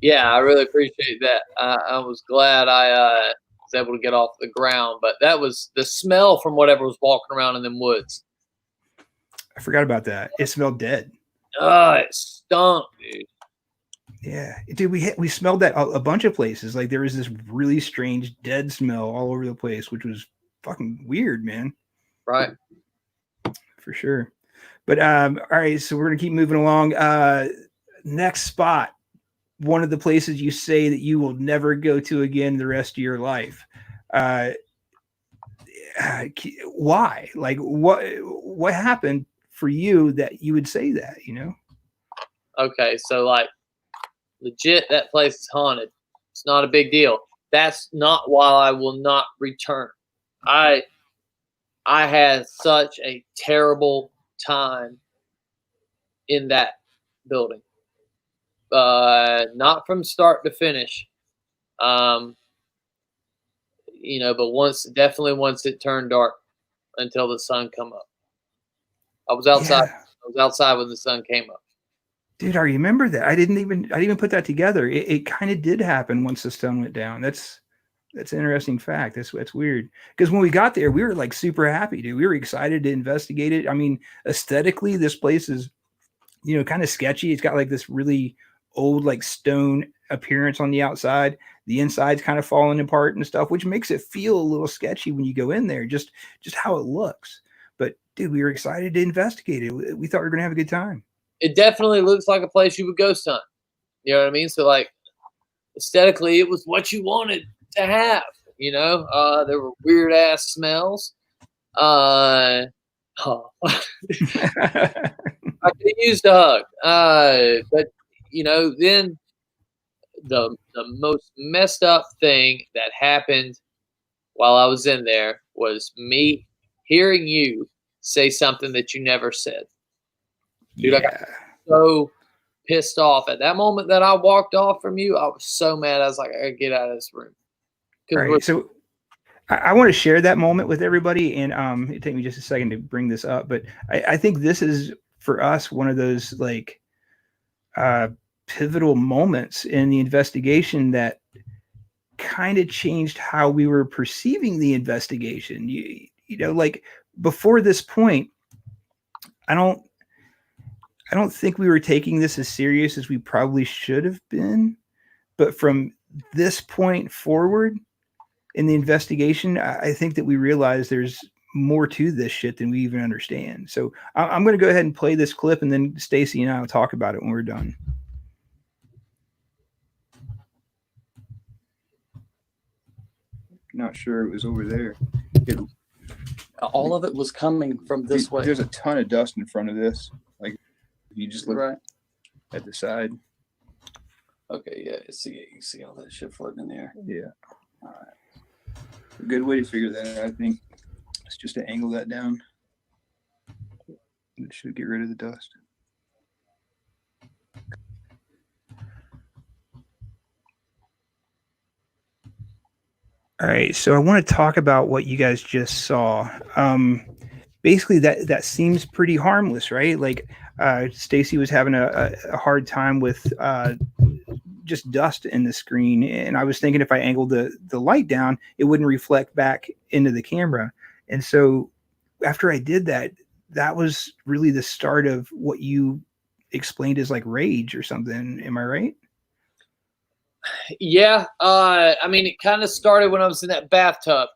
Yeah, I really appreciate that. I was glad I was able to get off the ground, but that was the smell from whatever was walking around in them woods. I forgot about that. It smelled dead. Oh, it stunk, dude. Yeah, dude, we smelled that a bunch of places. Like, there was this really strange dead smell all over the place, which was fucking weird, man. Right. For sure. But all right, so we're gonna keep moving along. Next spot, one of the places you say that you will never go to again the rest of your life. Why? Like, what happened for you that you would say that, you know? Okay, so like, legit, that place is haunted. It's not a big deal. That's not why I will not return. I had such a terrible time in that building. Not from start to finish. You know, but once it turned dark until the sun come up. I was outside. Yeah. I was outside when the sun came up. Dude, I remember that. I didn't even put that together. It kind of did happen once the sun went down. That's an interesting fact. That's weird. Because when we got there, we were like super happy, dude. We were excited to investigate it. I mean, aesthetically, this place is, you know, kind of sketchy. It's got like this really old, like, stone appearance on the outside. The inside's kind of falling apart and stuff, which makes it feel a little sketchy when you go in there, just how it looks. But dude, we were excited to investigate it. We thought we were gonna have a good time. It definitely looks like a place you would ghost hunt. You know what I mean? So like, aesthetically, it was what you wanted to have. You know, there were weird ass smells. I could have used a hug. But you know, then the most messed up thing that happened while I was in there was me hearing you say something that you never said. Dude, I got so pissed off at that moment that I walked off from you. I was so mad. I was like, I gotta get out of this room. All right, so I want to share that moment with everybody, and it take me just a second to bring this up, but I think this is for us one of those like pivotal moments in the investigation that kind of changed how we were perceiving the investigation. You know, like, before this point, I don't think we were taking this as serious as we probably should have been. But from this point forward in the investigation, I think that we realize there's more to this shit than we even understand. So I'm going to go ahead and play this clip, and then Stacy and I will talk about it when we're done. Not sure it was over there. All of it was coming from this way. There's a ton of dust in front of this. Like, you just look Right. at the side. Okay, yeah. You see all that shit floating in the air. Yeah. All right. A good way to figure that out, I think, is just to angle that down. It should get rid of the dust. All right, so I want to talk about what you guys just saw. Basically, that seems pretty harmless, right? Like Stacy was having a hard time with just dust in the screen, and I was thinking if I angled the light down, it wouldn't reflect back into the camera. And so after I did that, that was really the start of what you explained as like rage or something. Am I right? Yeah. I mean, it kind of started when I was in that bathtub,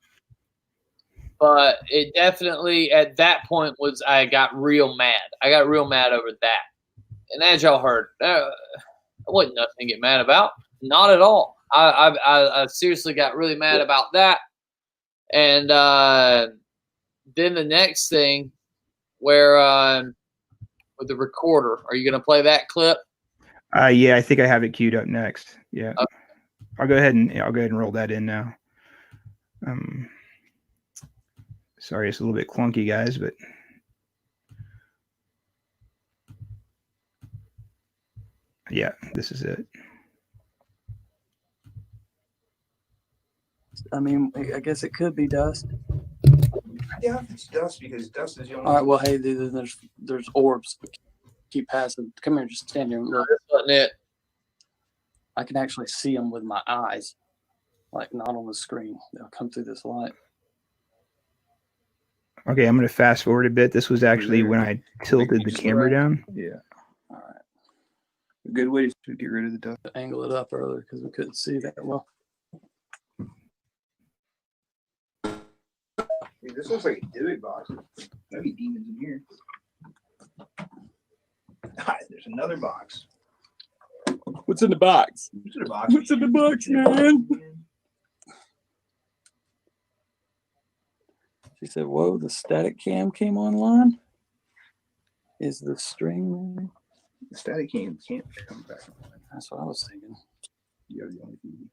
but it definitely at that point was I got real mad. I got real mad over that. And as y'all heard, it wasn't nothing to get mad about. Not at all. I seriously got really mad about that. And then the next thing where with the recorder, are you going to play that clip? Yeah, I think I have it queued up next. Yeah. Okay. I'll go ahead and roll that in now. Sorry, it's a little bit clunky, guys, but yeah, this is it. I mean, I guess it could be dust. Yeah, it's dust because dust is the only. All right. Well, hey, there's orbs. Keep passing. Come here. Just stand here. And look. That's not it. I can actually see them with my eyes, like not on the screen. They'll come through this light. Okay, I'm going to fast forward a bit. This was actually when I tilted the camera down. Yeah. All right. A good way to get rid of the dust. Angle it up earlier because we couldn't see that well. Dude, this looks like a divot box. There'll be demons in here. There's another box. What's in the box? What's in the box? What's in the box, man? She said, "Whoa, the static cam came online. Is the string?" The static cam can't come back. That's what I was thinking. You're the only thing.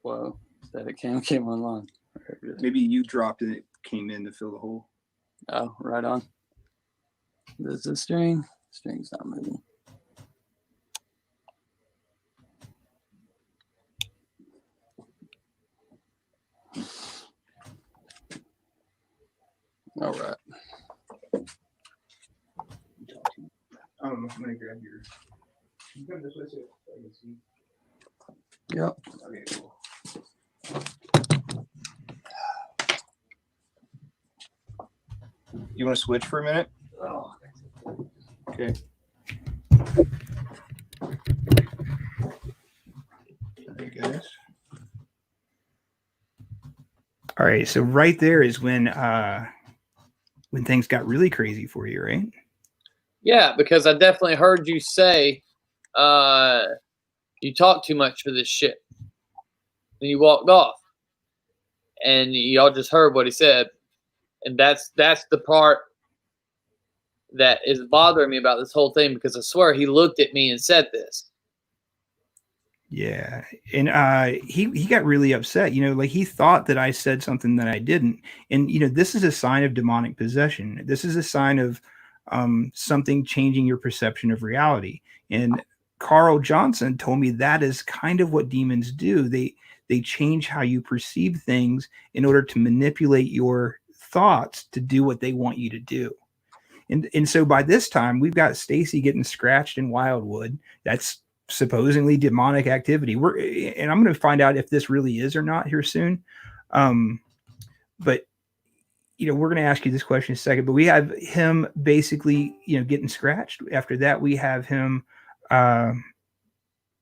Whoa, static cam came online. Maybe you dropped it. It came in to fill the hole. Oh, right on. This is the string. String's not moving. All right. I'm gonna grab your. You come this way so I can see. Yep. Okay, cool. You want to switch for a minute? Oh. Okay. There you guys. All right, so right there is when things got really crazy for you, right? Yeah, because I definitely heard you say you talk too much for this shit. And you walked off. And y'all just heard what he said. And that's the part that is bothering me about this whole thing, because I swear he looked at me and said this. Yeah, and he got really upset. You know, like he thought that I said something that I didn't. And you know, this is a sign of demonic possession. This is a sign of something changing your perception of reality. And Carl Johnson told me that is kind of what demons do. They change how you perceive things in order to manipulate your thoughts to do what they want you to do. And so by this time, we've got Stacy getting scratched in Wildwood. That's supposedly demonic activity. And I'm going to find out if this really is or not here soon. But you know, we're going to ask you this question in a second. But we have him basically, you know, getting scratched. After that, we have him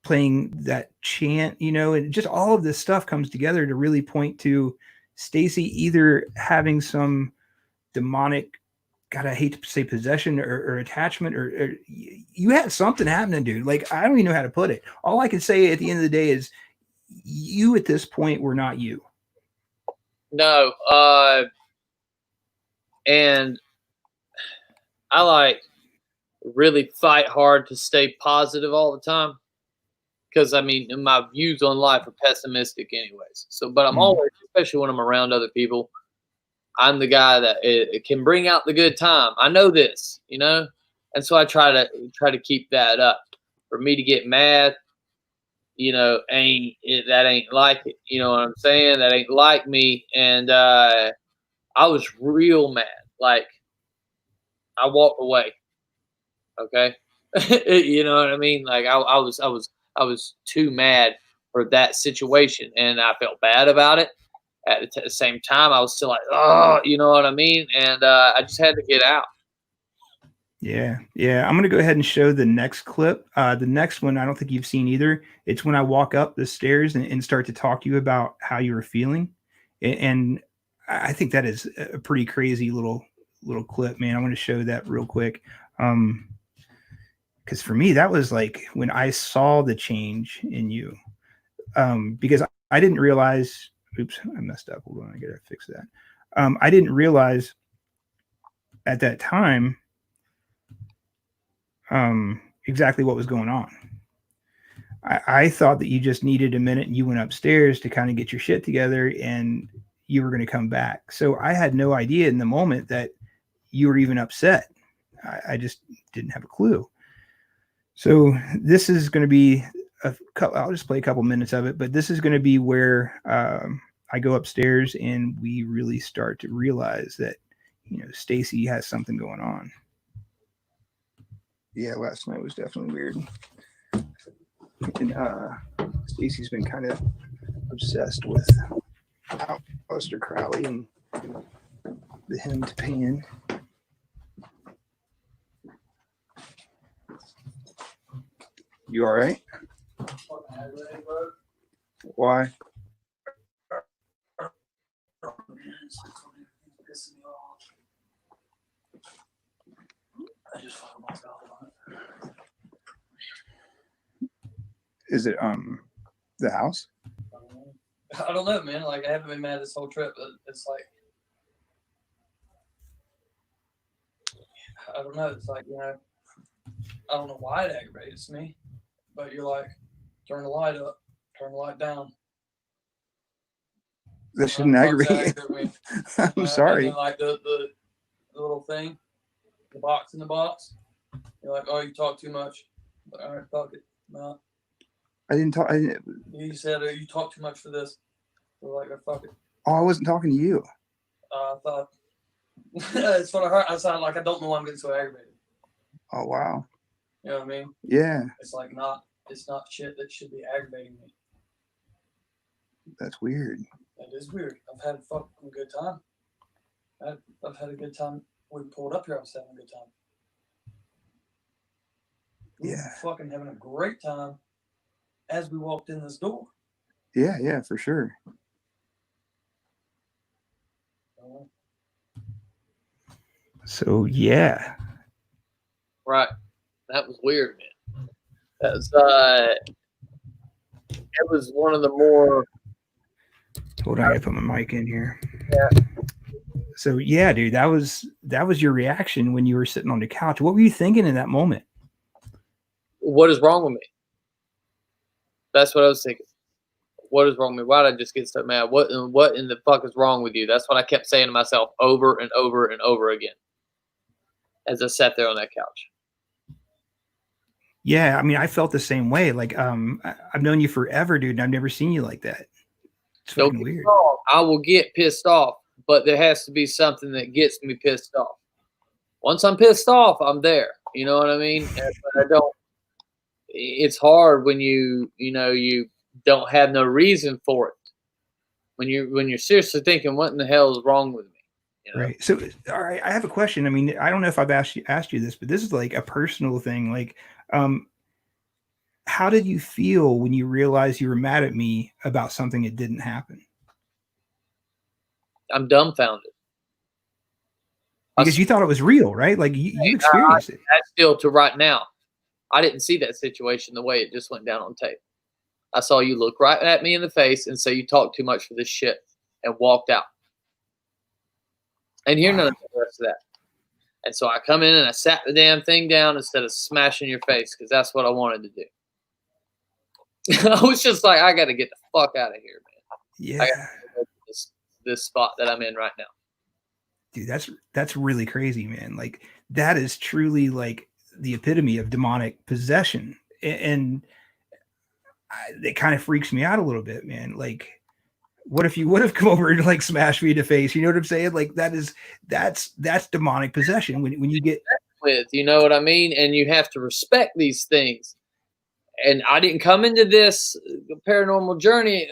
playing that chant, you know, and just all of this stuff comes together to really point to Stacy either having some demonic, God, I hate to say possession or attachment, or you had something happening, dude. Like, I don't even know how to put it. All I can say at the end of the day is you at this point were not you. No. And I really fight hard to stay positive all the time. because I mean, my views on life are pessimistic, anyways. So, but I'm always, especially when I'm around other people, I'm the guy that it can bring out the good time. I know this, you know, and so I try to keep that up. For me to get mad, you know, that ain't like it. You know what I'm saying? That ain't like me. And I was real mad. Like I walked away. Okay, you know what I mean? Like I was too mad for that situation, and I felt bad about it. At the same time, I was still like, oh, you know what I mean? And I just had to get out. Yeah. I'm going to go ahead and show the next clip. The next one, I don't think you've seen either. It's when I walk up the stairs and start to talk to you about how you were feeling. And I think that is a pretty crazy little clip, man. I want to show that real quick. Because for me, that was like when I saw the change in you. Because I didn't realize, oops, I messed up. Hold on, I got to fix that. I didn't realize at that time exactly what was going on. I thought that you just needed a minute and you went upstairs to kind of get your shit together and you were going to come back. So I had no idea in the moment that you were even upset. I just didn't have a clue. So this is going to be I'll just play a couple minutes of it, but this is going to be where I go upstairs and we really start to realize that, you know, Stacy has something going on. Yeah, last night was definitely weird. And Stacy's been kind of obsessed with Aleister Crowley and the hymn to Pan. You all right? Why? Is it the house? I don't know, man. Like I haven't been mad this whole trip, but it's like I don't know. It's like, you know, I don't know why it aggravates me, but you're like, turn the light up, turn the light down. That shouldn't aggravate me. I'm sorry. And then, like the little thing, the box in the box. You're like, oh, you talk too much. All right, fuck it. No. I didn't talk. You said you talk too much for this. So like, fuck it. Oh, I wasn't talking to you. I thought it's what I heard. I sound like I don't know why I'm getting so aggravated. Oh wow. You know what I mean? Yeah. It's like it's not shit that should be aggravating me. That's weird. That is weird. I've had a fucking good time. I've had a good time. We pulled up here. I was having a good time. We were fucking having a great time as we walked in this door. Yeah, for sure. So yeah. Right. That was weird, man. That was it was one of the more. Hold on, I gotta put my mic in here. Yeah. So yeah, dude, that was your reaction when you were sitting on the couch. What were you thinking in that moment? What is wrong with me? That's what I was thinking. What is wrong with me? Why did I just get so mad? What in the fuck is wrong with you? That's what I kept saying to myself over and over and over again as I sat there on that couch. Yeah, I mean, I felt the same way. Like, I've known you forever, dude, and I've never seen you like that. It's fucking weird. I will get pissed off, but there has to be something that gets me pissed off. Once I'm pissed off, I'm there. You know what I mean? But I don't. It's hard when you don't have no reason for it. When you're seriously thinking, what in the hell is wrong with me? You know? Right. So, all right, I have a question. I mean, I don't know if I've asked you this, but this is like a personal thing. Like, how did you feel when you realized you were mad at me about something that didn't happen? I'm dumbfounded. Because you thought it was real, right? Like you experienced it. That's still to right now. I didn't see that situation the way it just went down on tape. I saw you look right at me in the face and say you talk too much for this shit and walked out. And hear none of the rest of that. And so I come in and I sat the damn thing down instead of smashing your face because that's what I wanted to do. I was just like, I got to get the fuck out of here, man. Yeah. I gotta go to this spot that I'm in right now. Dude, that's really crazy, man. Like that is truly like the epitome of demonic possession. And it kind of freaks me out a little bit, man. Like, what if you would have come over and like smashed me in the face? You know what I'm saying? Like that's demonic possession when you get with, you know what I mean? And you have to respect these things. And I didn't come into this paranormal journey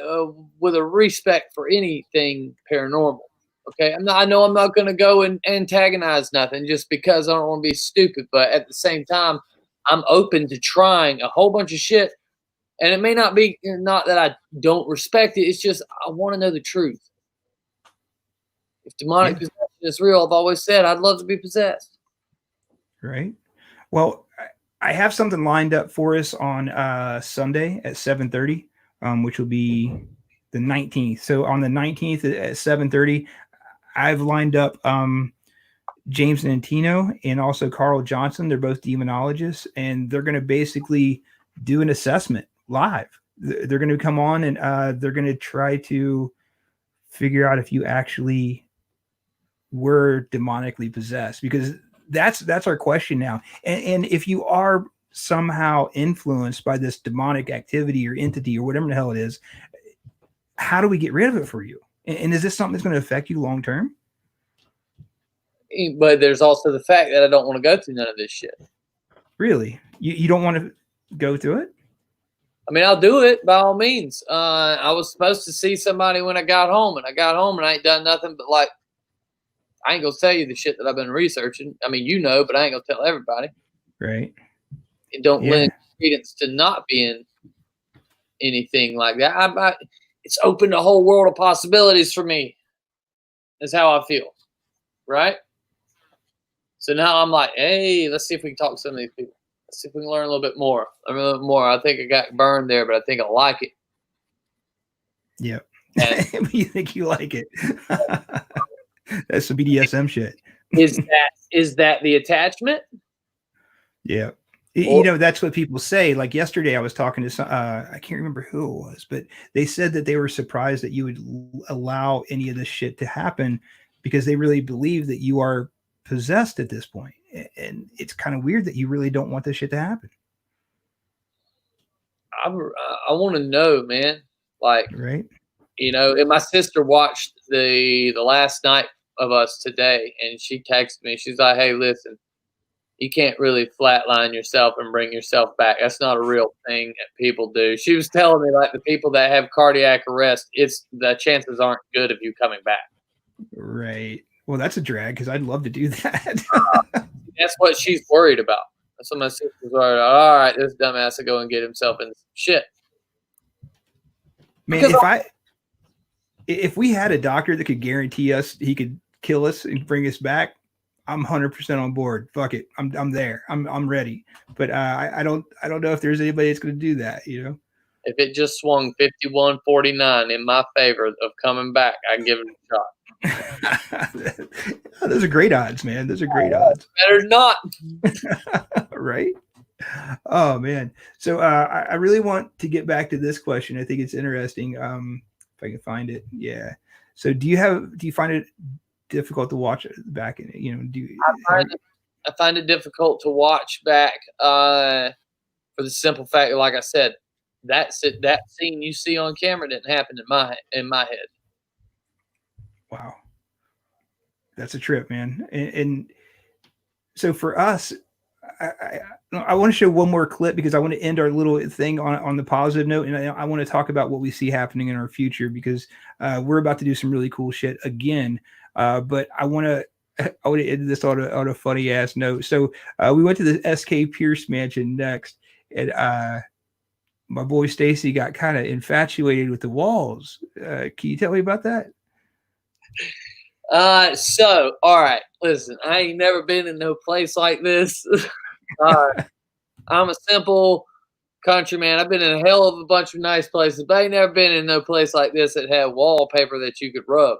with a respect for anything paranormal. Okay, I know I'm not going to go and antagonize nothing just because I don't want to be stupid. But at the same time, I'm open to trying a whole bunch of shit. And it may not be not that I don't respect it. It's just I want to know the truth. If demonic possession is real, I've always said I'd love to be possessed. Right. Well, I have something lined up for us on Sunday at 7:30, which will be the 19th. So on the 19th at 7:30, I've lined up James Nantino and also Carl Johnson. They're both demonologists, and they're going to basically do an assessment live. They're going to come on and they're going to try to figure out if you actually were demonically possessed, because that's our question now. And if you are somehow influenced by this demonic activity or entity or whatever the hell it is, how do we get rid of it for you? And is this something that's going to affect you long term? But there's also the fact that I don't want to go through none of this shit. Really? You don't want to go through it? I mean, I'll do it by all means. I was supposed to see somebody when I got home, and I ain't done nothing but like, I ain't gonna tell you the shit that I've been researching. I mean, you know, but I ain't gonna tell everybody. Right. It don't lend credence to not being anything like that. It's opened a whole world of possibilities for me. That's how I feel. Right? So now I'm like, hey, let's see if we can talk to some of these people. Let's see if we can learn a little bit more. I think I got burned there, but I think I like it. Yeah. You think you like it? That's some BDSM shit. Is that the attachment? Yeah. You know, that's what people say. Like yesterday, I was talking to some, I can't remember who it was, but they said that they were surprised that you would allow any of this shit to happen because they really believe that you are possessed at this point. And it's kind of weird that you really don't want this shit to happen. I want to know, man. Like, right. You know, and my sister watched the last night of us today, and she texted me. She's like, hey, listen, you can't really flatline yourself and bring yourself back. That's not a real thing that people do. She was telling me, like, the people that have cardiac arrest, the chances aren't good of you coming back. Right. Well, that's a drag because I'd love to do that. That's what she's worried about. That's what my sister's worried about. All right, this dumbass will go and get himself in some shit. Man, if we had a doctor that could guarantee us he could kill us and bring us back, I'm 100% on board. Fuck it. I'm there. I'm ready. But I don't know if there's anybody that's going to do that, you know? If it just swung 51-49 in my favor of coming back, I'd give it a shot. Those are great odds, man. Those are great odds. Better not. Right? Oh, man. So I really want to get back to this question. I think it's interesting. If I can find it. Yeah. So do you find it difficult to watch it back? You know, I find it difficult to watch back for the simple fact that, like I said, that scene you see on camera didn't happen in my head. Wow. That's a trip, man. And so for us, I want to show one more clip because I want to end our little thing on the positive note. And I want to talk about what we see happening in our future because we're about to do some really cool shit again. But I want to end this on a funny ass note. So we went to the SK Pierce mansion next, and my boy Stacy got kind of infatuated with the walls. Can you tell me about that? So, all right, listen, I ain't never been in no place like this. I'm a simple country man. I've been in a hell of a bunch of nice places, but I ain't never been in no place like this that had wallpaper that you could rub.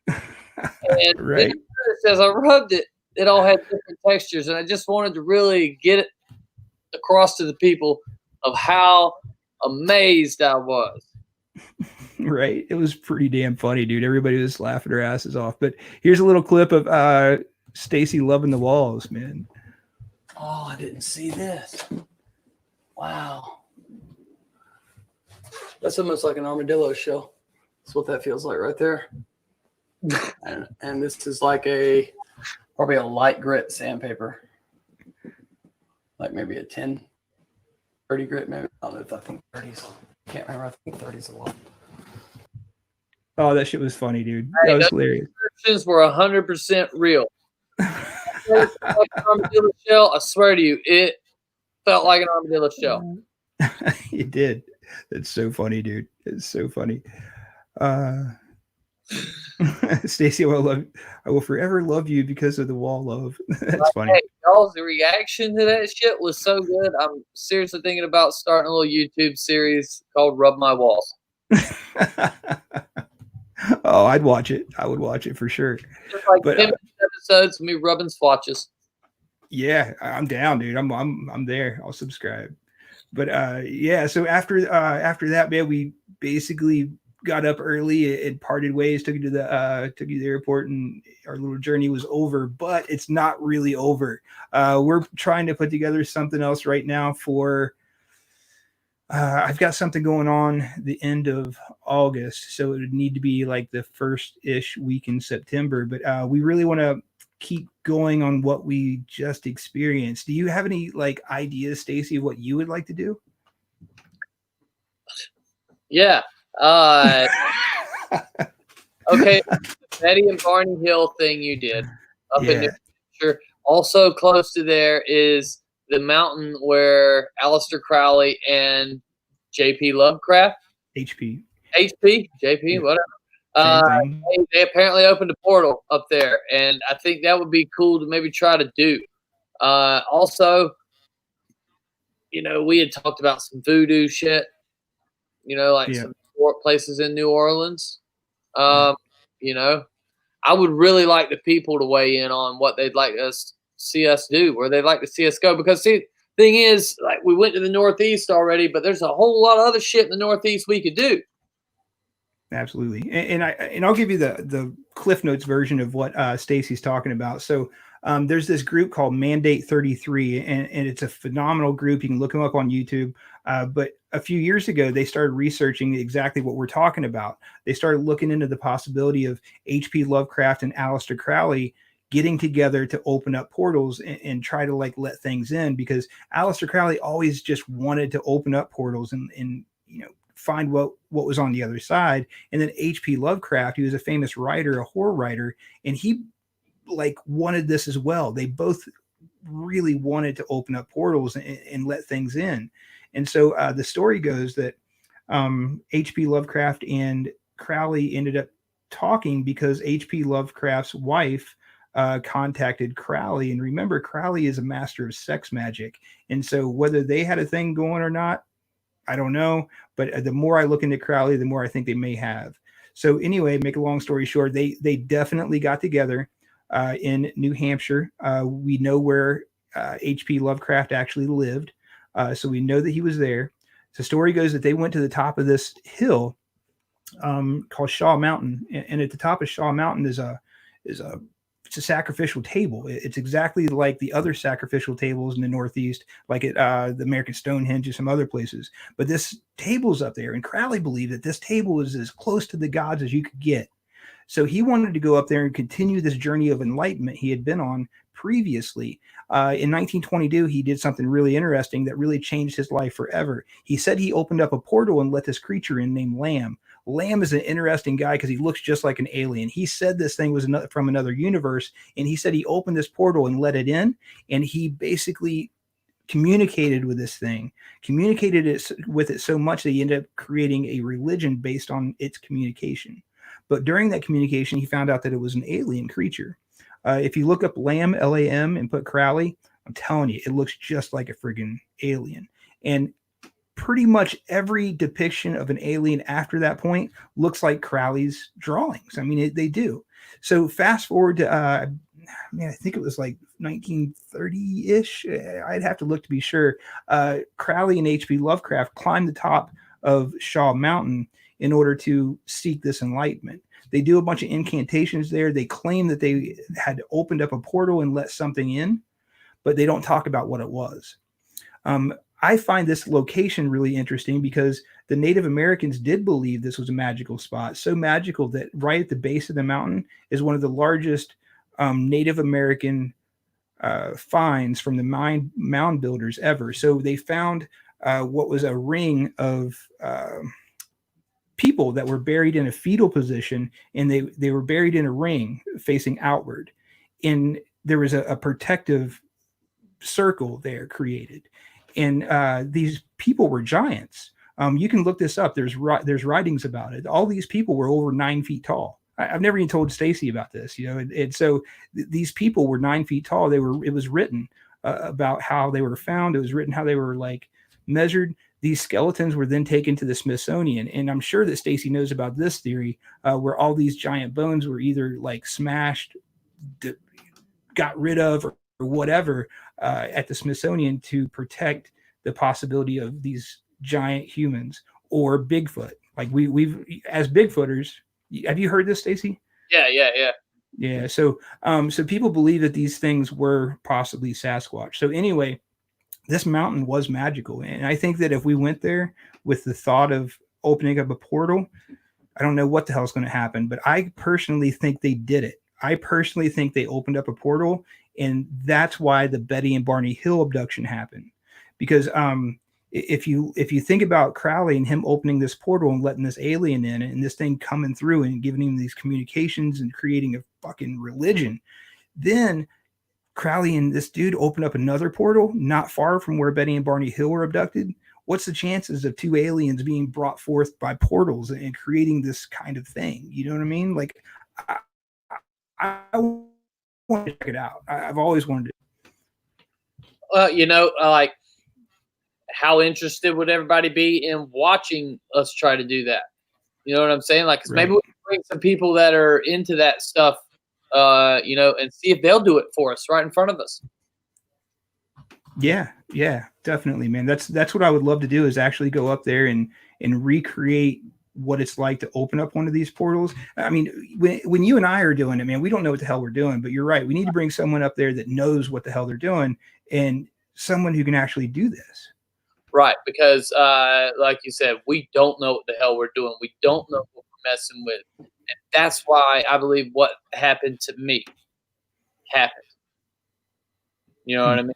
And right. As I rubbed it, it all had different textures, and I just wanted to really get it across to the people of how amazed I was. Right. It was pretty damn funny, dude. Everybody was laughing their asses off. But here's a little clip of Stacy loving the walls, man. Oh, I didn't see this. Wow. That's almost like an armadillo shell. That's what that feels like right there. and this is like probably a light grit sandpaper. Like maybe a 10, 30 grit, maybe. I don't know if I think 30s. Can't remember. I think 30's a lot. Oh, that shit was funny, dude. Hey, That was those hilarious. descriptions were 100% real. Like an armadillo shell, I swear to you, it felt like an armadillo shell. It did. It's so funny, dude. It's so funny. Stacy, I will forever love you because of the wall love. That's funny. Hey, y'all's reaction to that shit was so good. I'm seriously thinking about starting a little YouTube series called Rub My Walls. Oh, I'd watch it. I would watch it for sure. Just like But, 10 episodes of me rubbing swatches. Yeah, I'm down, dude. I'm there. I'll subscribe. But yeah, so after that, man, we basically got up early and parted ways, took you to the airport, and our little journey was over. But it's not really over. We're trying to put together something else right now for I've got something going on the end of August, so it would need to be like the first-ish week in September. But we really want to keep going on what we just experienced. Do you have any like ideas, Stacy, of what you would like to do? Yeah. Okay. Betty and Barney Hill thing you did up in New Hampshire. Also close to there is the mountain where Aleister Crowley and J.P. Lovecraft, JP, whatever. They apparently opened a portal up there, and I think that would be cool to maybe try to do. Also, you know, we had talked about some voodoo shit, you know, like some places in New Orleans. You know, I would really like the people to weigh in on what they'd like us see us do, where they'd like to see us go. Because see, thing is, like, we went to the Northeast already, but there's a whole lot of other shit in the Northeast we could do. Absolutely. And I'll give you the Cliff Notes version of what Stacy's talking about. So there's this group called Mandate 33, and it's a phenomenal group. You can look them up on YouTube. But a few years ago, they started researching exactly what we're talking about. They started looking into the possibility of H.P. Lovecraft and Aleister Crowley getting together to open up portals and try to like let things in, because Aleister Crowley always just wanted to open up portals and you know, find what was on the other side. And then H.P. Lovecraft, he was a famous writer, a horror writer, and he like wanted this as well. They both really wanted to open up portals and let things in. And so the story goes that H.P. Lovecraft and Crowley ended up talking because H.P. Lovecraft's wife contacted Crowley. And remember, Crowley is a master of sex magic. And so whether they had a thing going or not, I don't know. But the more I look into Crowley, the more I think they may have. So anyway, make a long story short, they definitely got together in New Hampshire. We know where H.P. Lovecraft actually lived. So we know that he was there. The story goes that they went to the top of this hill called Shaw Mountain. And at the top of Shaw Mountain is it's a sacrificial table. It's exactly like the other sacrificial tables in the Northeast, like at the American Stonehenge and some other places. But this table's up there, and Crowley believed that this table was as close to the gods as you could get. So he wanted to go up there and continue this journey of enlightenment he had been on previously. In 1922, he did something really interesting that really changed his life forever. He said he opened up a portal and let this creature in named Lamb. Lamb is an interesting guy because he looks just like an alien. He said this thing was from another universe, and he said he opened this portal and let it in, and he basically communicated with this thing, communicated with it so much that he ended up creating a religion based on its communication. But during that communication, he found out that it was an alien creature. If you look up Lamb, Lam, and put Crowley, I'm telling you, it looks just like a friggin' alien. And pretty much every depiction of an alien after that point looks like Crowley's drawings. I mean, they do. So fast forward to, man, I think it was like 1930-ish. I'd have to look to be sure. Crowley and H.P. Lovecraft climbed the top of Shaw Mountain in order to seek this enlightenment. They do a bunch of incantations there. They claim that they had opened up a portal and let something in, but they don't talk about what it was. I find this location really interesting because the Native Americans did believe this was a magical spot, so magical that right at the base of the mountain is one of the largest Native American finds from the mound builders ever. So they found what was a ring of people that were buried in a fetal position, and they were buried in a ring facing outward. And there was a protective circle there created. And these people were giants. You can look this up. There's writings about it. All these people were over 9 feet tall. I've never even told Stacy about this, and so these people were 9 feet tall. It was written about how they were found. It was written how they were like measured. These skeletons were then taken to the Smithsonian. And I'm sure that Stacy knows about this theory, where all these giant bones were either like smashed, got rid of, or whatever, at the Smithsonian to protect the possibility of these giant humans or Bigfoot. Like we've as Bigfooters, have you heard this, Stacy? Yeah. So people believe that these things were possibly Sasquatch. So anyway, this mountain was magical. And I think that if we went there with the thought of opening up a portal, I don't know what the hell is going to happen, but I personally think they did it. I personally think they opened up a portal, and that's why the Betty and Barney Hill abduction happened. Because if you think about Crowley and him opening this portal and letting this alien in, and this thing coming through and giving him these communications and creating a fucking religion, then Crowley and this dude opened up another portal not far from where Betty and Barney Hill were abducted. What's the chances of two aliens being brought forth by portals and creating this kind of thing? You know what I mean? Like, I want to check it out. I've always wanted to. Like, how interested would everybody be in watching us try to do that? You know what I'm saying? Like, 'cause maybe we can bring some people that are into that stuff, and see if they'll do it for us right in front of us. Yeah, definitely, man. That's what I would love to do, is actually go up there and recreate what it's like to open up one of these portals. I mean, when you and I are doing it, man, we don't know what the hell we're doing, but you're right. We need to bring someone up there that knows what the hell they're doing, and someone who can actually do this. Right. Because, like you said, we don't know what the hell we're doing. We don't know what we're messing with. And that's why I believe what happened to me happened. You know what I mean?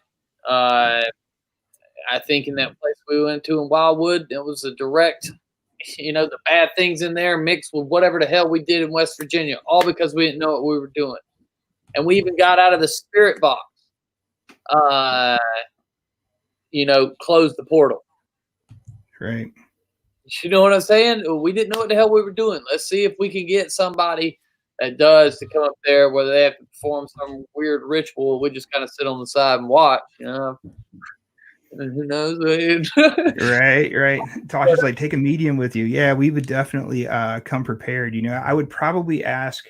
I think in that place we went to in Wildwood, it was a direct, the bad things in there mixed with whatever the hell we did in West Virginia, all because we didn't know what we were doing. And we even got out of the spirit box, closed the portal. Right. You know what I'm saying? We didn't know what the hell we were doing. Let's see if we can get somebody that does to come up there, whether they have to perform some weird ritual. We just kind of sit on the side and watch, And who knows? Right. Tasha's like, take a medium with you. Yeah, we would definitely come prepared. I would probably ask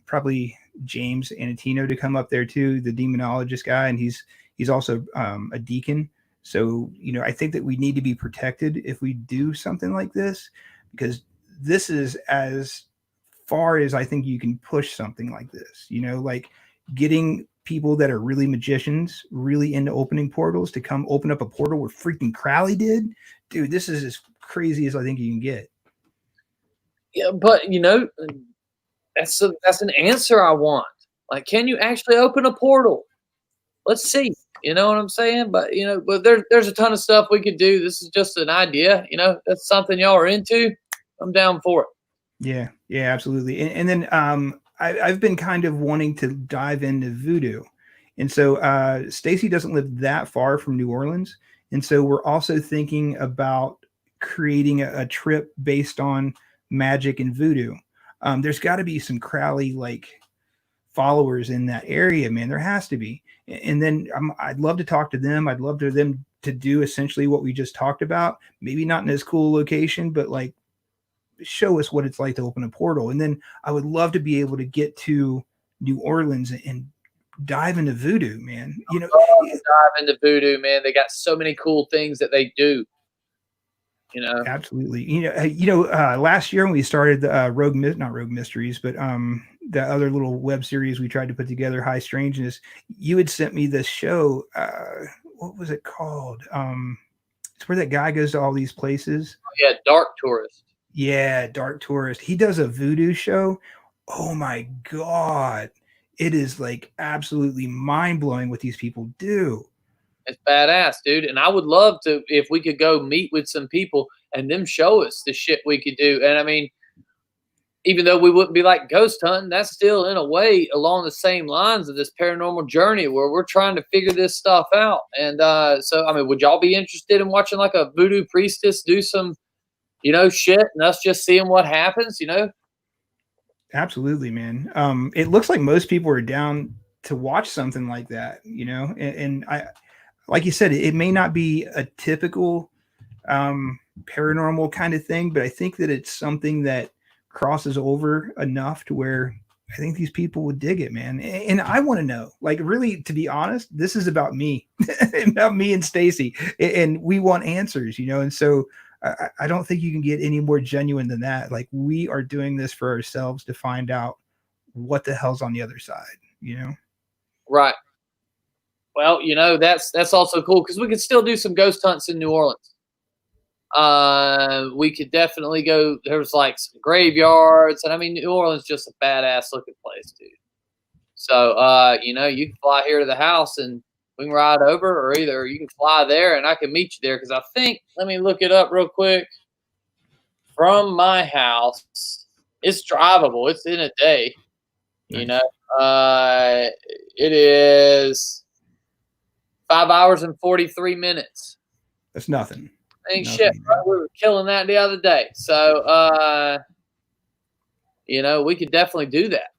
probably James Anatino to come up there too, the demonologist guy, and he's also a deacon. So, I think that we need to be protected if we do something like this, because this is as far as I think you can push something like this, like getting people that are really magicians, really into opening portals, to come open up a portal where freaking Crowley did. Dude, this is as crazy as I think you can get. Yeah, but that's an answer I want. Like, can you actually open a portal? Let's see. You know what I'm saying? But but there's a ton of stuff we could do. This is just an idea. That's something y'all are into. I'm down for it. Yeah, absolutely. And then I've been kind of wanting to dive into voodoo. And so Stacy doesn't live that far from New Orleans. And so we're also thinking about creating a trip based on magic and voodoo. There's got to be some Crowley like followers in that area, man. There has to be. And then I'd love to talk to them. I'd love for them to do essentially what we just talked about. Maybe not in as cool location, but like show us what it's like to open a portal. And then I would love to be able to get to New Orleans and dive into voodoo, man. You know, Dive into voodoo, man. They got so many cool things that they do. You know, absolutely. Last year when we started the not Rogue Mysteries, but the other little web series we tried to put together, High Strangeness, you had sent me this show. What was it called? It's where that guy goes to all these places. Yeah, Dark Tourist. Yeah, Dark Tourist. He does a voodoo show. Oh my God. It is like absolutely mind blowing what these people do. It's badass, dude. And I would love to, if we could go meet with some people and them show us the shit we could do. And I mean, even though we wouldn't be like ghost hunting, that's still in a way along the same lines of this paranormal journey where we're trying to figure this stuff out. And so, I mean, would y'all be interested in watching like a voodoo priestess do some, shit and us just seeing what happens, Absolutely, man. It looks like most people are down to watch something like that, and I, like you said, it may not be a typical paranormal kind of thing, but I think that it's something that crosses over enough to where I think these people would dig it, man. And I want to know, like, really, to be honest, this is about me, about me and Stacy, and we want answers, and so I don't think you can get any more genuine than that. Like, we are doing this for ourselves to find out what the hell's on the other side, Right. Well, that's also cool because we could still do some ghost hunts in New Orleans. We could definitely go. There's like some graveyards, and I mean, New Orleans is just a badass looking place, dude. So, you can fly here to the house and we can ride over, or either you can fly there and I can meet you there. Because I think, let me look it up real quick. From my house, it's drivable. It's in a day. Nice. It is 5 hours and 43 minutes. That's nothing. Ain't shit, bro. We were killing that the other day. So, we could definitely do that.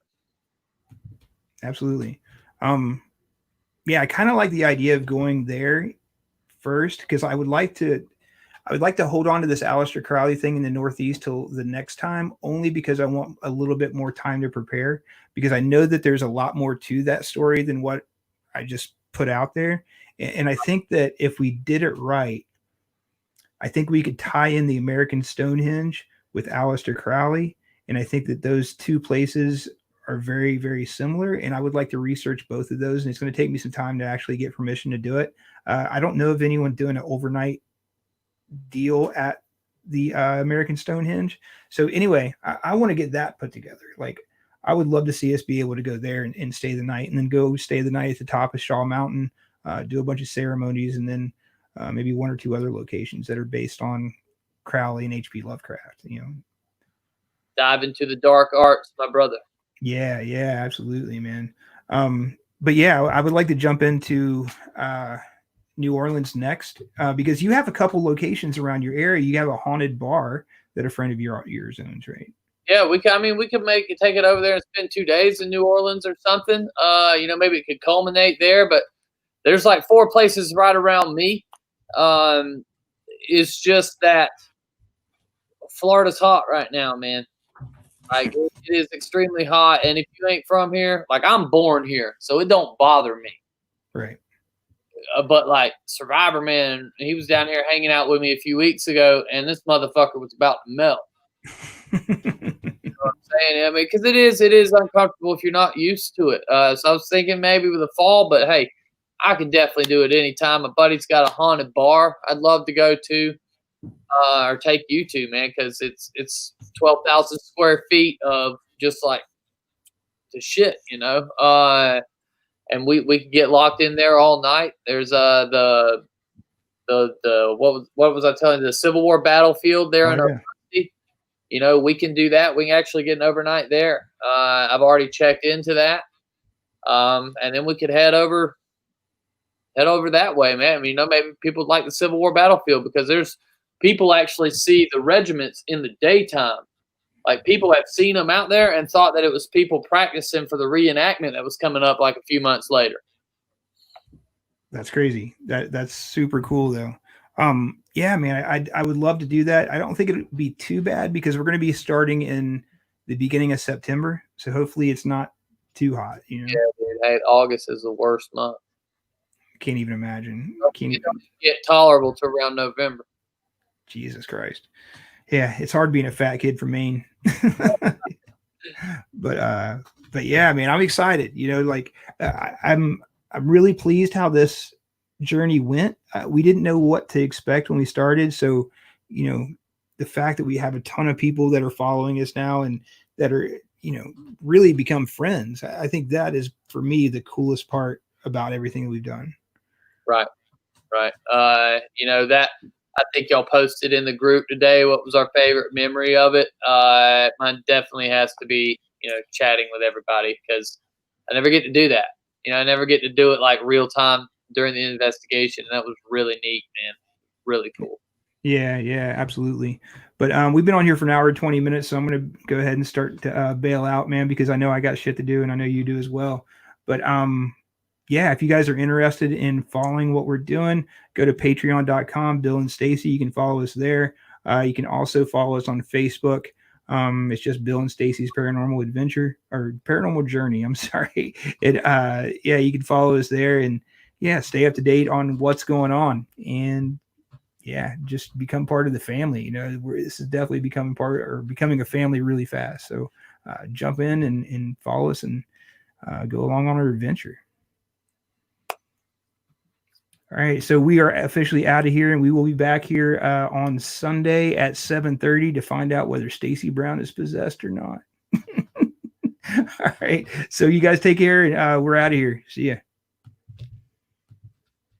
Absolutely. Yeah, I kind of like the idea of going there first because I would like to hold on to this Aleister Crowley thing in the Northeast till the next time, only because I want a little bit more time to prepare, because I know that there's a lot more to that story than what I just put out there. And I think that if we did it right, I think we could tie in the American Stonehenge with Aleister Crowley. And I think that those two places are very, very similar. And I would like to research both of those. And it's going to take me some time to actually get permission to do it. I don't know of anyone doing an overnight deal at the American Stonehenge. So anyway, I want to get that put together. Like, I would love to see us be able to go there and stay the night, and then go stay the night at the top of Shaw Mountain, do a bunch of ceremonies, and then maybe one or two other locations that are based on Crowley and H.P. Lovecraft, Dive into the dark arts, my brother. Yeah, absolutely, man. But yeah, I would like to jump into New Orleans next, because you have a couple locations around your area. You have a haunted bar that a friend of yours owns, right? Yeah, we could take it over there and spend 2 days in New Orleans or something. Maybe it could culminate there, but there's like 4 places right around me. It's just that Florida's hot right now, man. Like, it is extremely hot, and if you ain't from here, like, I'm born here, so it don't bother me. Right. But like Survivor, man, he was down here hanging out with me a few weeks ago, and this motherfucker was about to melt. You know what I'm saying? I mean, because it is uncomfortable if you're not used to it. So I was thinking maybe with the fall, but hey, I can definitely do it anytime. My buddy's got a haunted bar I'd love to go to, or take you to, man, because it's 12,000 square feet of just like the shit, and we could get locked in there all night. There's the what was I telling you, the Civil War battlefield there in University. We can do that. We can actually get an overnight there. I've already checked into that. And then we could head over that way, man. I mean, maybe people like the Civil War battlefield because there's people actually see the regiments in the daytime. Like, people have seen them out there and thought that it was people practicing for the reenactment that was coming up like a few months later. That's crazy. That's super cool though. Yeah, man, I would love to do that. I don't think it would be too bad because we're going to be starting in the beginning of September. So hopefully it's not too hot. You know, Yeah, dude. Hey, August is the worst month. can't even imagine. Can't You don't get tolerable to around November. Jesus Christ. Yeah, it's hard being a fat kid from Maine. but yeah, man, I'm excited. You know, like I'm really pleased how this journey went. We didn't know what to expect when we started, so you know, the fact that we have a ton of people that are following us now and that are, you know, really become friends. I think that is for me the coolest part about everything that we've done. Right. You know, that I think y'all posted in the group today what was our favorite memory of it. Mine definitely has to be, you know, chatting with everybody, because I never get to do that. You know, I never get to do it like real time during the investigation, and that was really neat, man. Really cool. Yeah, absolutely. But we've been on here for an hour and 20 minutes, so I'm going to go ahead and start to bail out, man, because I know I got shit to do, and I know you do as well. But yeah, if you guys are interested in following what we're doing, go to patreon.com, Bill and Stacy. You can follow us there. You can also follow us on Facebook. It's just Bill and Stacy's Paranormal Adventure, or Paranormal Journey. I'm sorry. Yeah, you can follow us there and yeah, stay up to date on what's going on. And yeah, just become part of the family. You know, this is definitely becoming a family really fast. So jump in and follow us and go along on our adventure. All right, so we are officially out of here, and we will be back here on Sunday at 7:30 to find out whether Stacy Brown is possessed or not. All right, so you guys take care, and we're out of here. See ya.